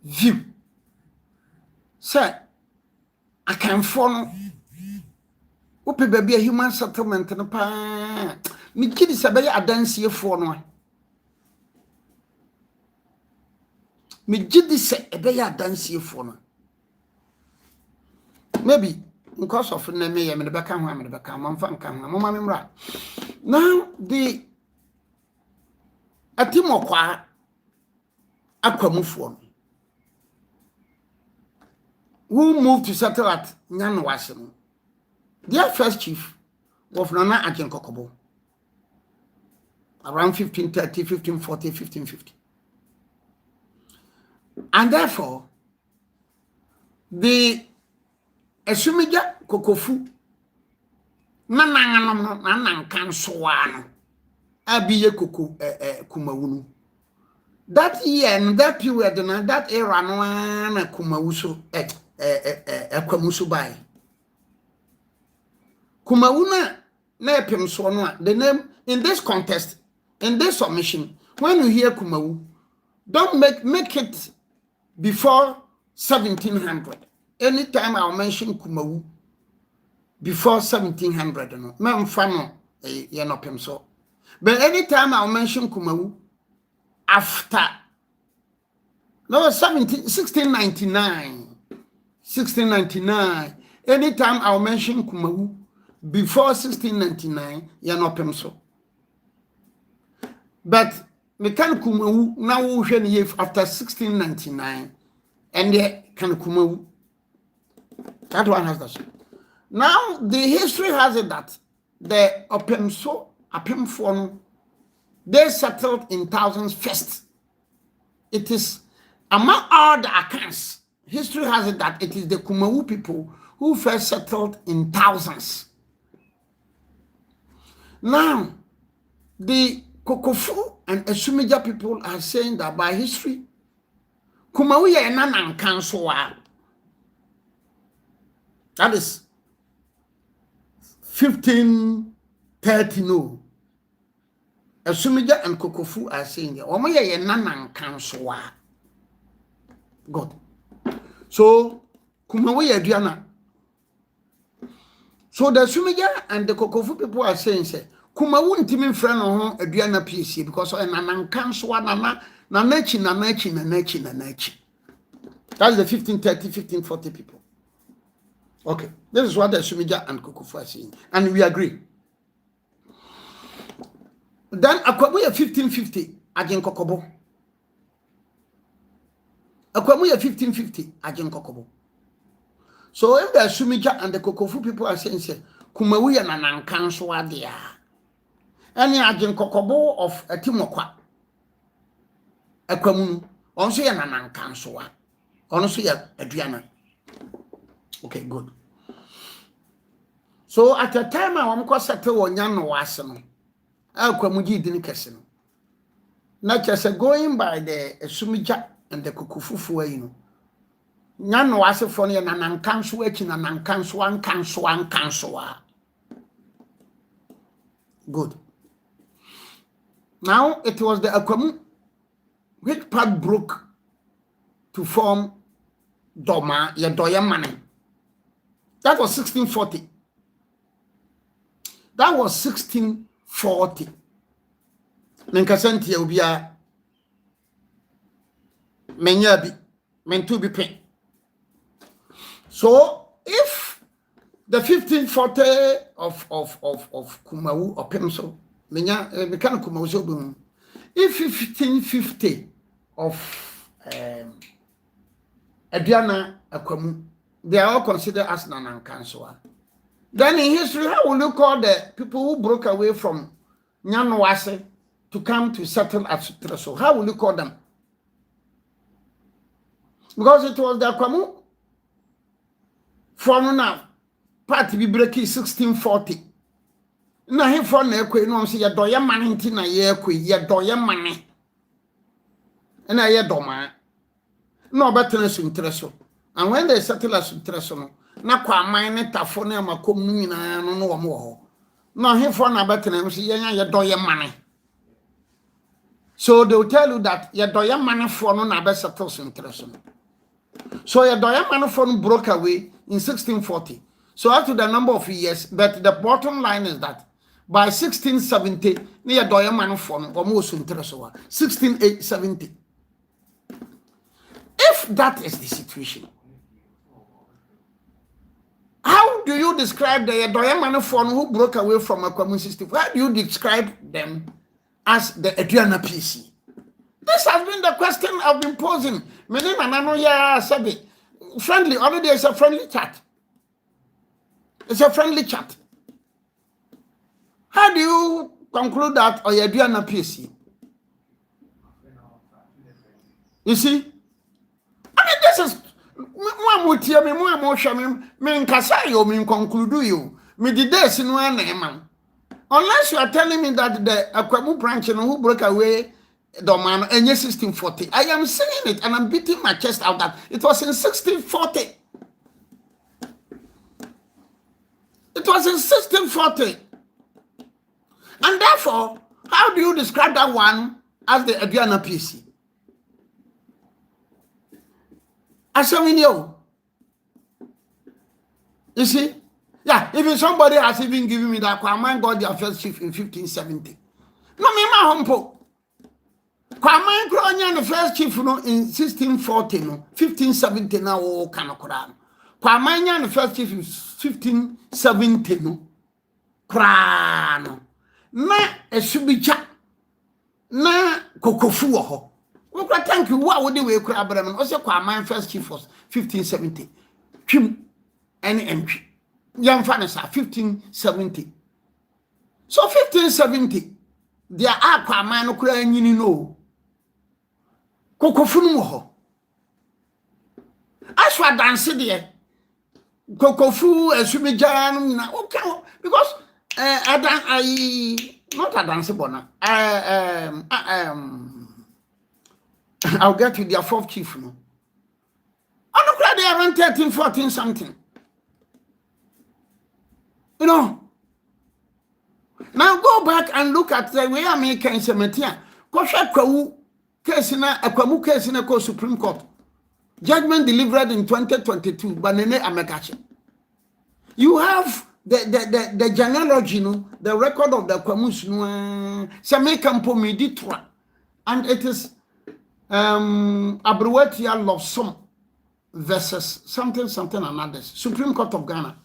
view say I can follow ope baby a human settlement no pa me kidi sabe ya adansie fo no me gidi se ebe ya adansie fo no maybe because of na me the beka ho am the beka mamfa nka ho mama me mra now the atimokwa akwamufo who moved to settle at Nyanwase. Their first chief was Nana Ajen Kokobo around 1530 1540 1550, and therefore the Esumija Kokofu Nanangan Kansoano Abiye Koko Kumawunu. That year and that period and that era no na Kumawuso Kwamusu bai. Kumawuna na epem so no the name in this contest, in this submission, when you hear Kumawu, don't make it before 1700. Anytime I'll mention Kumawu before 1700, no, memfano yenopem so. But anytime I'll mention Kumawu after 1699, anytime I'll mention Kumawu before 1699, yenopem so. But me can Kumawu now after 1699, and the can Kumawu. That one has that. Now the history has it that the Apemfo, they settled in thousands first. It is among all the accounts. History has it that it is the Kumawu people who first settled in thousands. Now the Kokofu and Esumija people are saying that by history, Kumawu ye nanan kansoa. That is 1530 no. Esumija and Kokofu are saying that Omo ye nanan kansoa. God. So Kumawu ye aduana. So the Esumija and the Kokofu people are saying say Kumawu ntimi mfra no ho aduana piesie because nanan kansoa nanachi. That's the 1530 1540 people. Okay, this is what the Esumija and Kokofu are saying, and we agree. Then Akwamu 1550 Ajen Kokobo. Akwamu 1550 Ajen Kokobo. So if the Esumija and the Kokofu people are saying, say, Kumawu ya nanankanswa dia, any Ajen Kokobo of Atimokwa, Akwamu, also ya nanankanswa, also ya aduana. Okay, good. So at the time I want to settle on Nyanwase no, Akwamuji didn't kese no. Not just going by the Esumija and the Kokofu way, you know. Nyanwase for na nankanso echi na nankanso. Good. Now it was the Akwamu which part broke to form Doma ya Doyamane. That was 1640. That was 1640. Menkasenti ubia menyabi mentu bi pen. So if the 1540 of Kumawu or Pemso menya mekan Kumawu so bum, if 1550 of aduana Akwamu. They are all considered as Nanankanswa. Then in history, how will you call the people who broke away from Nyanwase to come to settle at Sutreso? How will you call them? Because it was the Akwamu for now, party be breaking 1640. Na he for na ekwe no say ye doye mane nti na ye ekwe ye doye mane na ye doma na obetena Sutreso. And when they settle at Sutreso no na kwa man ne tafo na makom no nyina no wo mo ho na he for na betena say ye nya ye doye mane. So they will tell you that ye doye mane for no na be settle Sutreso. So ye doye mane for no broke away in 1640. So up to the number of years, but the bottom line is that by 1670, near Doyaman form almost 1670. If that is the situation, how do you describe the Doyaman form who broke away from a common system? How do you describe them as the Adriana PC? This has been the question I've been posing. Many Mananoya said friendly, already it's a friendly chat. It's a friendly chat. How do you conclude that or you're doing a PC? You see? I mean, this is one would tell me more emotion. Me Kasayo, me conclude you. Me the days in one name. Unless you are telling me that the Akwamu branch who broke away the man in 1640. I am saying it and I'm beating my chest out that it was in 1640. It was in 1640. And therefore, how do you describe that one as the Adriana PC? You see? Yeah, even somebody has even given me that Kwaman got their first chief in 1570. No, me ma humpo. Kwaman Kronya the first chief no in 1640 no, 1570 na o kanokora. Kwaman the first chief in 1570 no. Krano. Na esubicha na kokofu wo ho. We kwa thank you wa wo de we kura abram no. O se Kwaman first chief was 1570. Twim any entry. Yamfa na sa 1570. So 1570 there are Kwaman no kura nyini no. Kokofu no ho. Aswa dance there. Kokofu esubija no na okay because not a dance bona. I'll get to their fourth chief no. I don't cry they around 13, 14 something. You know. Now go back and look at the way American cemetery. Kosha Kwawu case na Akwamu case na ko Supreme Court. Judgment delivered in 2022 by Nene Amekachi. You have the genealogy, you know, the record of the Akwamus, and it is Abruwetia Love Some versus something another. Supreme Court of Ghana,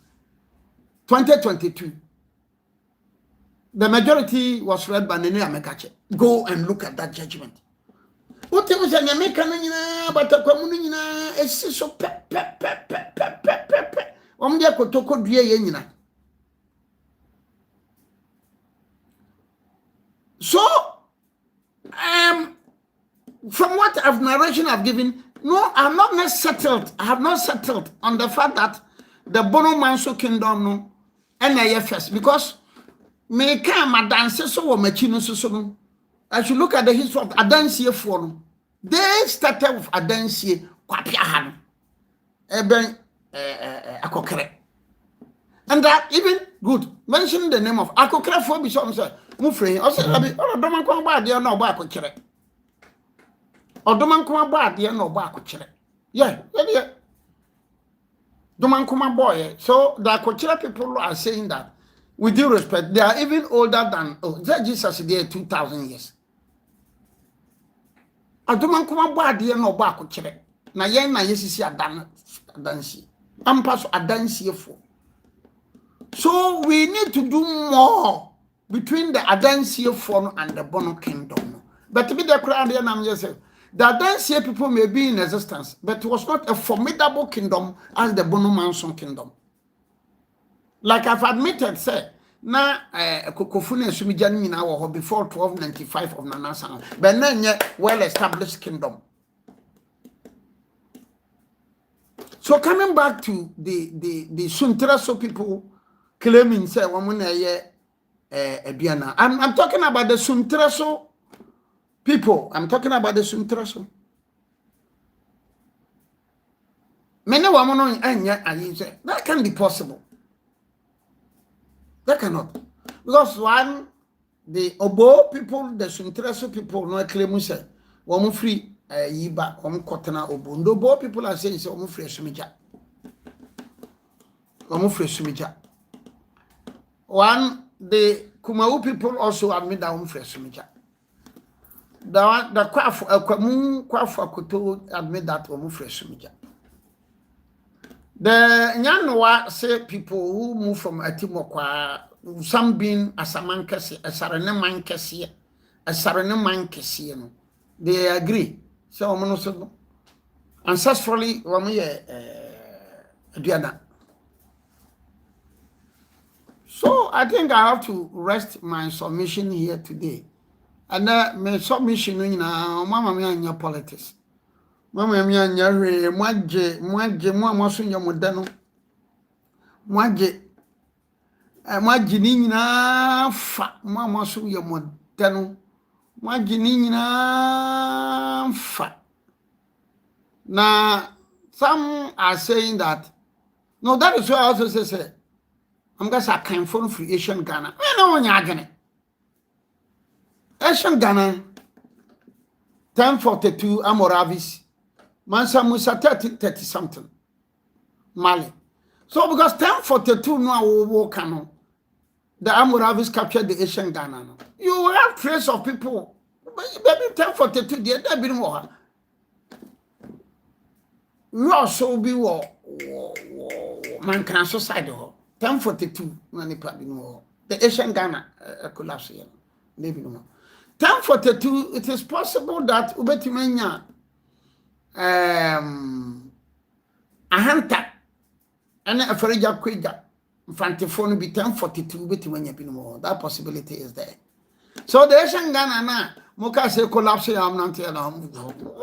2022. The majority was read by Nene Amekachi. Go and look at that judgment. What was an American, but a community is so So, from what narration I've given, no, I have not settled on the fact that the Bono Manso Kingdom no NIFS because me can dance so or machine so. I should look at the history of Adansie Forum. They started with Adansie Kwapiahan. Akokere. And that even good. Mention the name of Akokere for Bishop said, Mufre, I said, Odoman come bad, dear no back chere. Odoman come bad, dear no back chere. Yeah. Doman come boy. So the Akokere people are saying that with due respect, they are even older than Jesus is there 2,000 years. Aduman kuma ba de no ba ko kire na yen na yesisi adansi ampa so adansiyefo. So we need to do more between the adansiyefo and the Bono Kingdom. But to be the crowd here, I'm just saying The Adansie people may be in existence, but it was not a formidable kingdom as the Bono Manson kingdom. Like I've admitted, say, na Kokofune Sumijani now before 1295 of Nanasa, but now well-established kingdom. So coming back to the Suntraso people claiming say I'm talking about the Suntraso people. I'm talking about the Suntraso. Many women say that can be possible. That cannot. Because one, the Obo people, the Suntraso people, no claim say woman free yiba kotena Obo. The Obo people are saying say woman free sumija. Woman free sumija. One, the Kumau people also admit that woman free sumija. The Kwafu Kuto admit that woman free sumija. The Nyanwa say people who move from Atimokwa, some being a Samankasi, a Saranaman Kesi, they agree. So, ancestrally, Diana. So, I think I have to rest my submission here today. And my submission in Mama Mia politics. Mama mia nyare mwaje mwaso nya modano mwaje ni nyina fa mwaso ya modano mwaje ni nyina fa. Now some are saying that no, that is why I also say I'm going to say phone free Asian Ghana. I know when you're Asian Ghana 1042 Amoravis Mansa Musa 30 something. Mali. So because 1042 no walk no, the Amoravis captured the Asian Ghana. No. You have trace of people. Maybe 1042 there be more. We also be war man can society 1042 many probably no. The Asian Ghana collapse here. Maybe no. 1042 it is possible that ubetimenya a hunter and a Farija Quida Fantifone be 1042 bit when you more. That possibility is there. So the Asian Ghana na Moka say collapse am not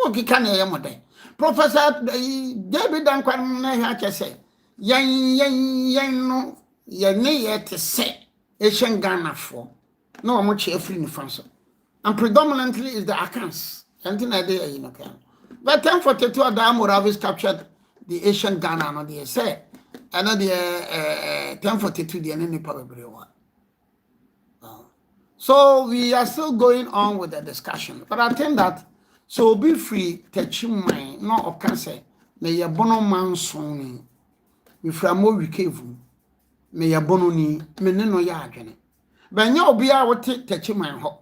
okay can yamode. Professor David Dankwan say yan no yet say Asian Ghana for no much free in France. And predominantly is the Akans. Something idea you know. But 1042 the Amoravis captured the Asian Ghana, no they say. And the 1042 the enemy probably one. So we are still going on with the discussion. But I think that so be free touching my no of cancer. May ya bono man soni. We from more recovery. May ya bono ni me no ya agene. But you be out touching my ho.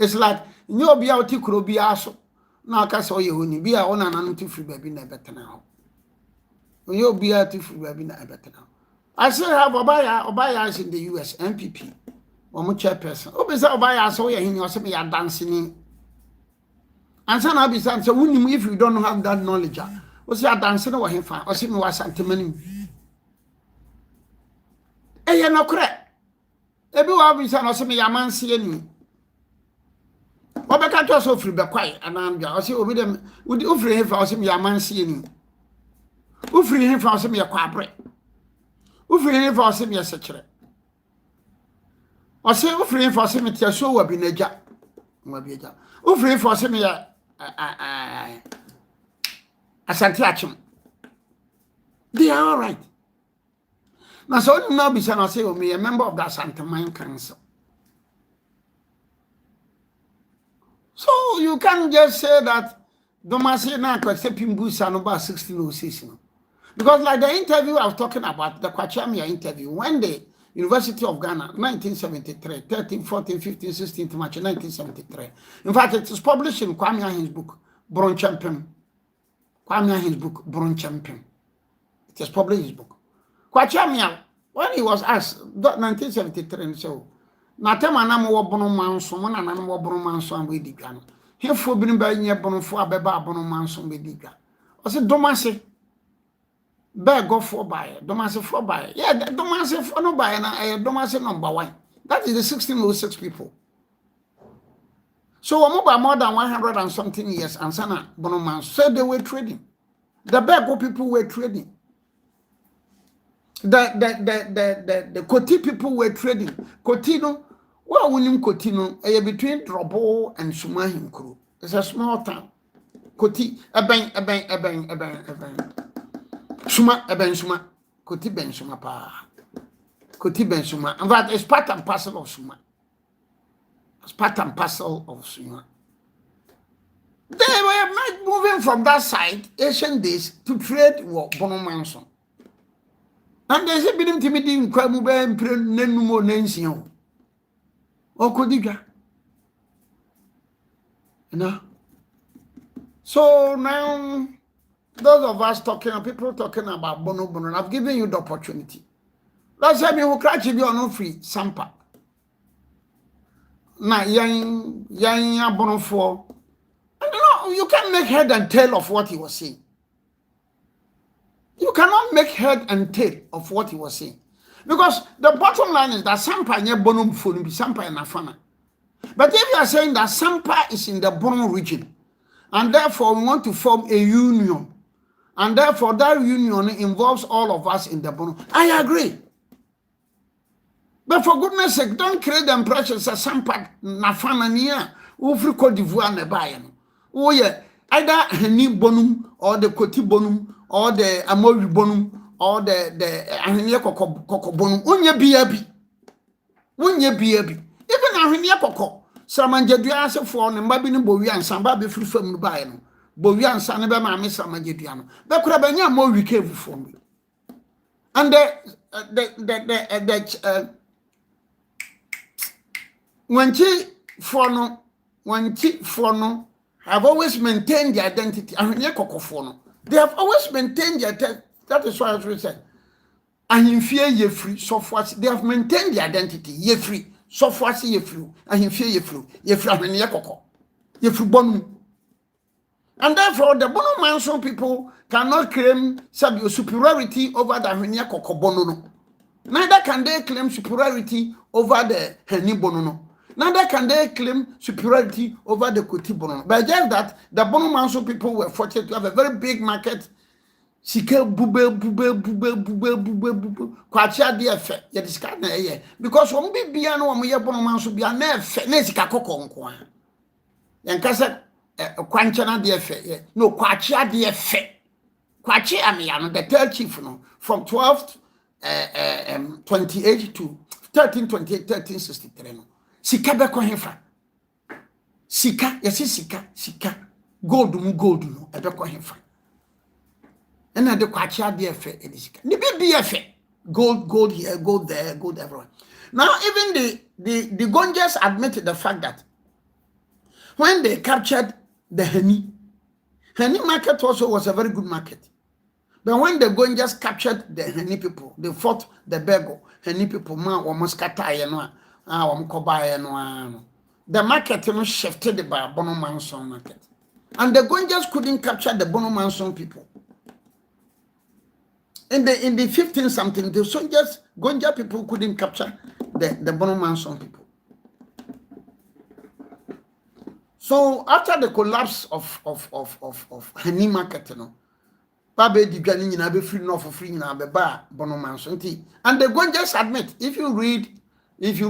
It's like you be out to Kurobi aso. Na aka so ye honi bia ona nanu to free baby na betena ho. You be out to free baby na betena. I still have Obaya is in the US MPP. Omo chairperson. Obisa Obaya so ye hini o se me ya dancing. And so na be say woni if you don't have that knowledge. O se ya dancing wo hefa. O se me wa santemani. Eye no kure. Ebi wa be say no se me ya manse ani. Obeka to so free be kwai anamja o se obi dem ufri hefa o se me ya manse ani. Ufri hefa o se me ya kwabre. Ufri hefa o se me ya sekere. O se ufri hefa o se me tia so wa bi naja. Wa bi ja. Ufri hefa o se me ya Asante Achim. They are all right. Now so now be say o me a member of that Santa Mine Council. So you can't just say that Domasi na accept Pimbusa no about 1606. Because like the interview I was talking about, the Kwachamia interview, when the University of Ghana, 1973, 13, 14, 15, 16 March 1973. In fact, it is published in Kwame Ahin's book, Bron Champion. Kwame Ahin's book, Bron Champion. It is published in his book. Kwachamia, when he was asked, 1973, so, na tema na mo bono manso mo na na mo bono manso an we di gano Hefo bini ba nye bonofo abeba abonomanso bedika. O se domase beg go for buy, domase for buy. Yeah, domase for no buy na domase number 1. That is the 1606 people. So about more than 100 and something years and sana bonomanso said they were trading. The Bego people were trading. The Koti people were trading. Kotino, well, winning Kotino, between Drobo and Sumahim crew. It's a small town. Koti, a bang. Suma, Suma. Koti ben Suma pa. Koti ben Suma. And that is part and parcel of Suma. It's part and parcel of Suma. They were moving from that side, Asian days, to trade with Bonomanso. And they said, "Bidim timidin kwamube mpre nenumo nension." Okodiga. So now, those of us people talking about Bono, I've given you the opportunity. Let's say me who crash you no free sampa. Na yang Bono for. You can't make head and tail of what he was saying. You cannot make head and tail of what he was saying. Because the bottom line is that Sampa nye Bono phone be Sampa in Afana. But if you are saying that Sampa is in the Bono region, and therefore we want to form a union, and therefore that union involves all of us in the Bono, I agree. But for goodness sake, don't create the impression that Sampa Nafana niya, Ufri Cote d'Ivoire nebayano. Oh yeah, either Heni Bonum or the Koti Bonum or the Amori Bonum or the Ahenia Koko Bonum. Unye biabi. Even Ahenia Koko. Samanjadua se for ne mbabi ne bowia ansan ba be frifam no bae no. Bowia ansan ne be ma me samanjadua no. Be kura ba nya mo wike for me. And wanchi for no have always maintained their identity. They have always maintained their identity. That is why I said, Ahimfie ye free, so far they have maintained their identity. Ye free, so far ye free. Ahimfie ye free, ye free bonum. And therefore, the Bono Manson people cannot claim superiority over the Ahenia Koko Bono. Neither can they claim superiority over the Heni Bono. Neither can they claim superiority over the Koti Bono. But just that, the Bono Manso people were fortunate to have a very big market. Sike bube. Kwachia di efe. Ya discard na eye. Because when we be no one ye Bono Manso be na efe. Ne sika koko nko. Yankasa kwanchana di efe. No, kwachia di efe. Kwachia amiyano, the third chief no. From 1228 to 1328, 1363 no. Sika be ko hefa. Sika, yesi sika. Gold no, ebe ko hefa. And the kwachia DFA edisika. Ni be DFA. Gold here, gold there, gold everywhere. Now even the Gonjas admitted the fact that when they captured the Heni market also was a very good market. But when the Gonjas captured the Heni people, they fought the Bego. Heni people man almost the market shifted by Bono Manson market. And the Gonjas couldn't capture the Bono Manson people. In the 15 something, the soldiers, Gonja people couldn't capture the Bono Manson people. So after the collapse of Heni market, Babe di gani na be free no for free na be ba Bono Manson. And the Gonjas admit, if you read Ivan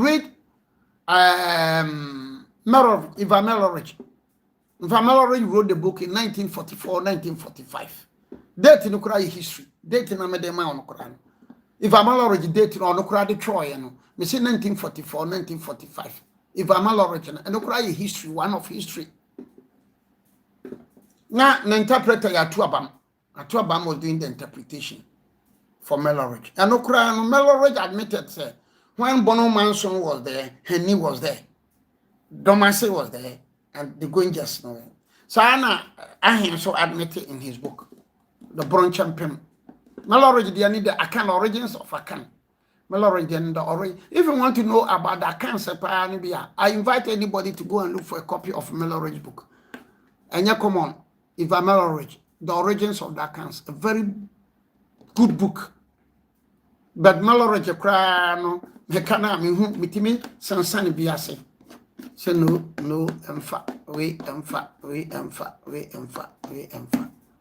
Melloridge wrote the book in 1944, 1945. Date no kura history. Date na me de ma on kura. Ivan Melloridge date no kura de Troy no. Me say 1944, 1945. Ivan Melloridge no kura history, one of history. Na interpreter ya Atuabam was doing the interpretation for Melloridge. And no kura no Melloridge admitted say when Bono Manson was there, Heni was there, Domase was there, and the Gonjas know. So I also admitted in his book, The Broncham Pim. Melloridge, they need the Akan origins of Akan. Melloridge and the origin. If you want to know about the Akan Sepaya, I invite anybody to go and look for a copy of Melloridge's book. and common. Eva Melloridge, The Origins of Dark Hands, a very good book. But Melloridge cry no me kana me hu mitimi sansane biase. Say no emfa we emfa.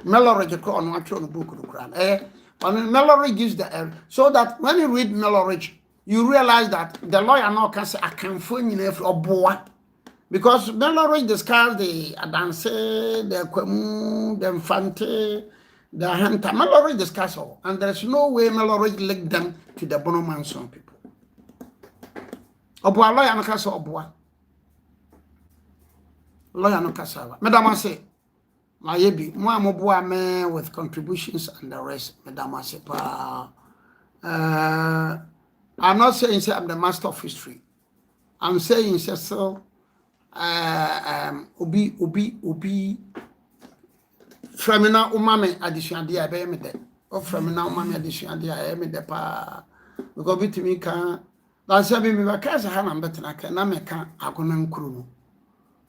Melloridge cry no atro no book no cry. And Melloridge gives the so that when you read Melloridge, you realize that the lawyer now can say I can phone you or boy. Because Melloridge discussed the Adanse, the Kwemu, the Infante, the Hunter. Melloridge discussed all. And there's no way Melloridge linked them to the Bono Manson people. Obua lawyer no kasa obua. Lawyer no kasa. Madam say, my yebi, mo amobua me with contributions and the rest. Madam say, I'm not saying say I'm the master of history. I'm saying say so. Obi Fremina umame addition dia be me de o Fremina umame addition dia me de pa because bitimi kan na se be me ka se ha na betena ka na me ka agona nkuru no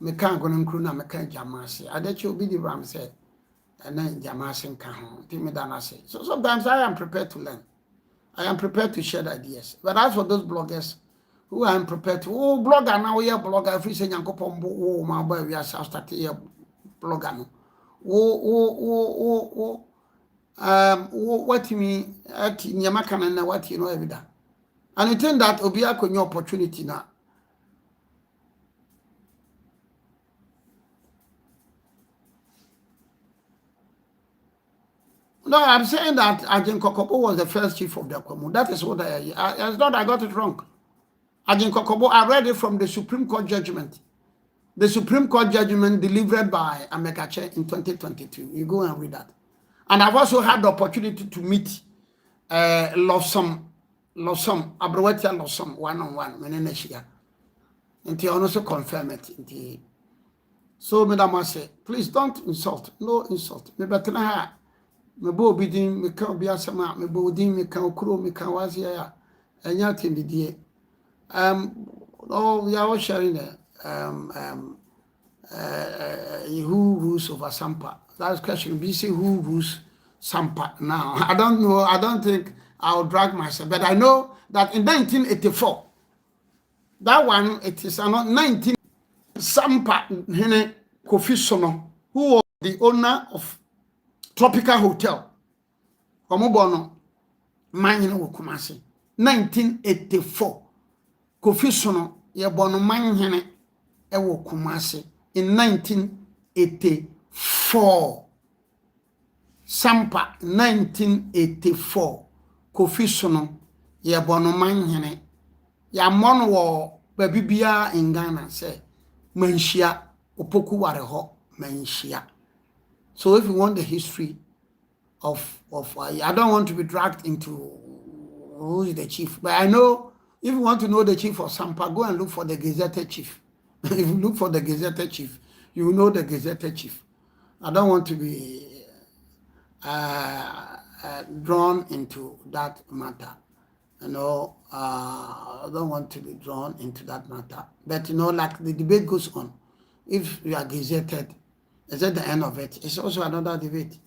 me ka agona nkuru na me ka jamase adachi obi di ram say na jamase nka ho ti me da na say so sometimes I am prepared to learn, I am prepared to share ideas, but as for those bloggers who are prepared to blogger now, we are blogger. If you say Yankopon, my boy, we are started here blogger. What you mean at Yamakan and what you know every day. And you think that Obia could your opportunity now. No, I'm saying that Ajin Kokopo was the first chief of the Kwemu. That is what it's not I got it wrong. Ajin Kokobo, I read it from the Supreme Court judgment. The Supreme Court judgment delivered by Amekache in 2022. You go and read that. And I've also had the opportunity to meet Lawsome, Abrowetia Lawsome, one-on-one, Meneneshia. And he also confirm it. So, Madam, I say, please don't insult. No insult. Me betena me bo bidin me kan obi asema me bo din me kan okro me kan wazi ya enya tindidie. Oh, we are sharing who rules over Sampa. That's question. We see who rules Sampa now. I don't know. I don't think I'll drag myself, but I know that in 1984, that one it is not 19 Sampa Hene Kofi Sono, who was the owner of Tropical Hotel. Omobono, Manino Kumasi, 1984. Kofi Sono ye bono manhene ewo Kumasi in 1984. Sampa 1984. Kofi Sono ye bono manhene ya mono wo babibia in Ghana say manhia opoku ware ho manhia. So if you want the history of I don't want to be dragged into who is the chief, but I know if you want to know the chief of Sampa, go and look for the gazetted chief. If you look for the gazetted chief, you will know the gazetted chief. I don't want to be drawn into that matter. You know, I don't want to be drawn into that matter. But you know, like the debate goes on. If you are gazetted, it's at the end of it. It's also another debate.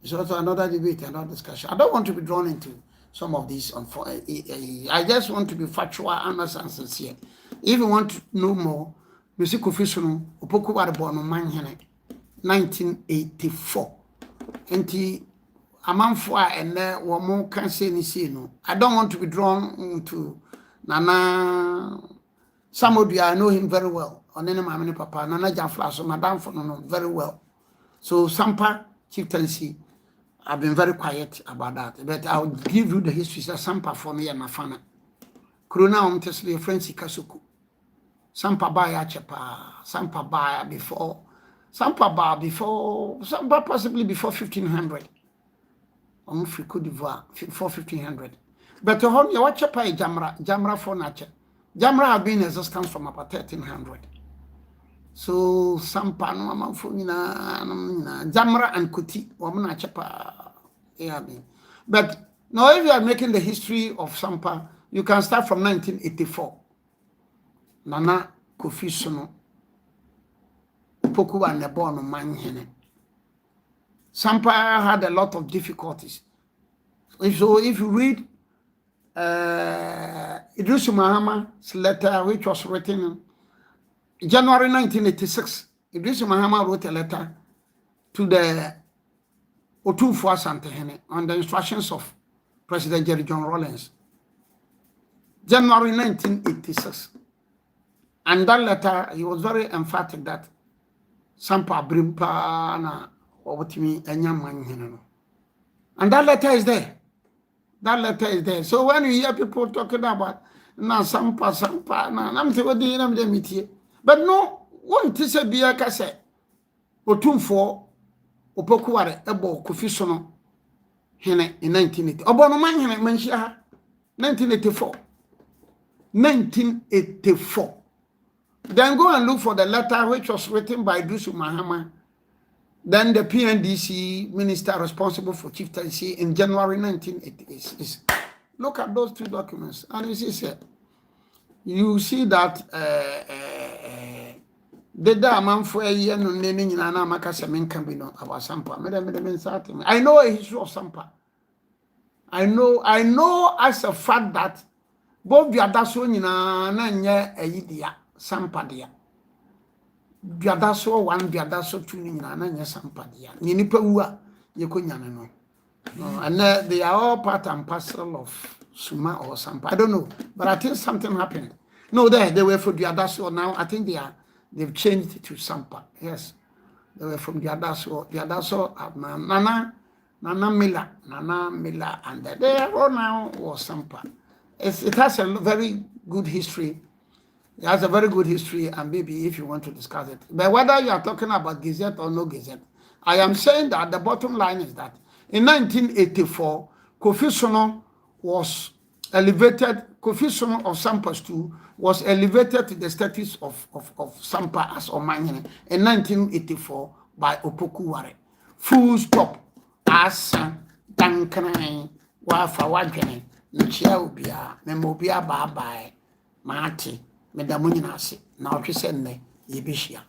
It's also another debate, another discussion. I don't want to be drawn into some of these. I just want to be factual, honest, and sincere. If you want to know more, Mr. Kofi Sono, Opoku Warebono Manhene, 1984. And Amanfua and there were more can say no. I don't want to be drawn into Nana. Somebody I know him very well. On any mammy papa, Nana Janfla, so Madame for no very well. So Sampa chieftaincy, I've been very quiet about that. But I'll give you the history of Sampa for me and Nafana. Corona on Tesla Francis Kasuku. Sampa Baya Chepa, Sampa Baya before, Sampa Baya before, Sampa possibly before 1500. On Cote d'Ivoire, before 1500. But to hold your watch Jamra for nature. Jamra have been in existence from about 1300. So Sampa no Jamra and Kuti Wamana Chapa. But now if you are making the history of Sampa, you can start from 1984. Nana Kofi Sono Opoku and the born man hene. Sampa had a lot of difficulties. If you read Idris Mahama's letter, which was written in January 1986, Idris Mahama wrote a letter to the Otumfuo Asante on the instructions of President Jerry John Rawlings. January 1986. And that letter, he was very emphatic that Sampa Brimpa na Owatimi Enyam. And that letter is there. That letter is there. So when you hear people talking about na Sampa, na I'm saying what do you meet. But no, one to say Biaka say Otumfuo Opokuware ebo Kofi Sono hene in 1980. Obono man hene menshia 1984. 1984. Then go and look for the letter which was written by Idris Mahama, then the PNDC minister responsible for chieftaincy in January 1988. Look at those two documents and you see that the man for a year no nene nyina maka semen can be no about Sampa. I know a history of Sampa. I know as a fact that both Biadaso nyina na nye eyidia Sampa dia. Biadaso 1 Biadaso 2 nyina na nye Sampa dia. Ni nipa wu a yekonyane no. And they are all part and parcel of Suma or Sampa. I don't know, but I think something happened. No, they were for Biadaso. Now I think they've changed it to Sampa. Yes, they were from Biadaso. Biadaso Nana Miller, and they all now was Sampa. It has a very good history. It has a very good history, and maybe if you want to discuss it. But whether you are talking about Gazette or no Gazette, I am saying that the bottom line is that in 1984, Kofi Sono was elevated, Kofi Sono of Sampas 2 was elevated to the status of Sampa as Omanyene in 1984 by Opokuware. Full stop. Asa, Dankane, Wafa Wagene. Nchia ubia, memobia bye-bye, Marty, Medamunasi, now she send me, Yibishia.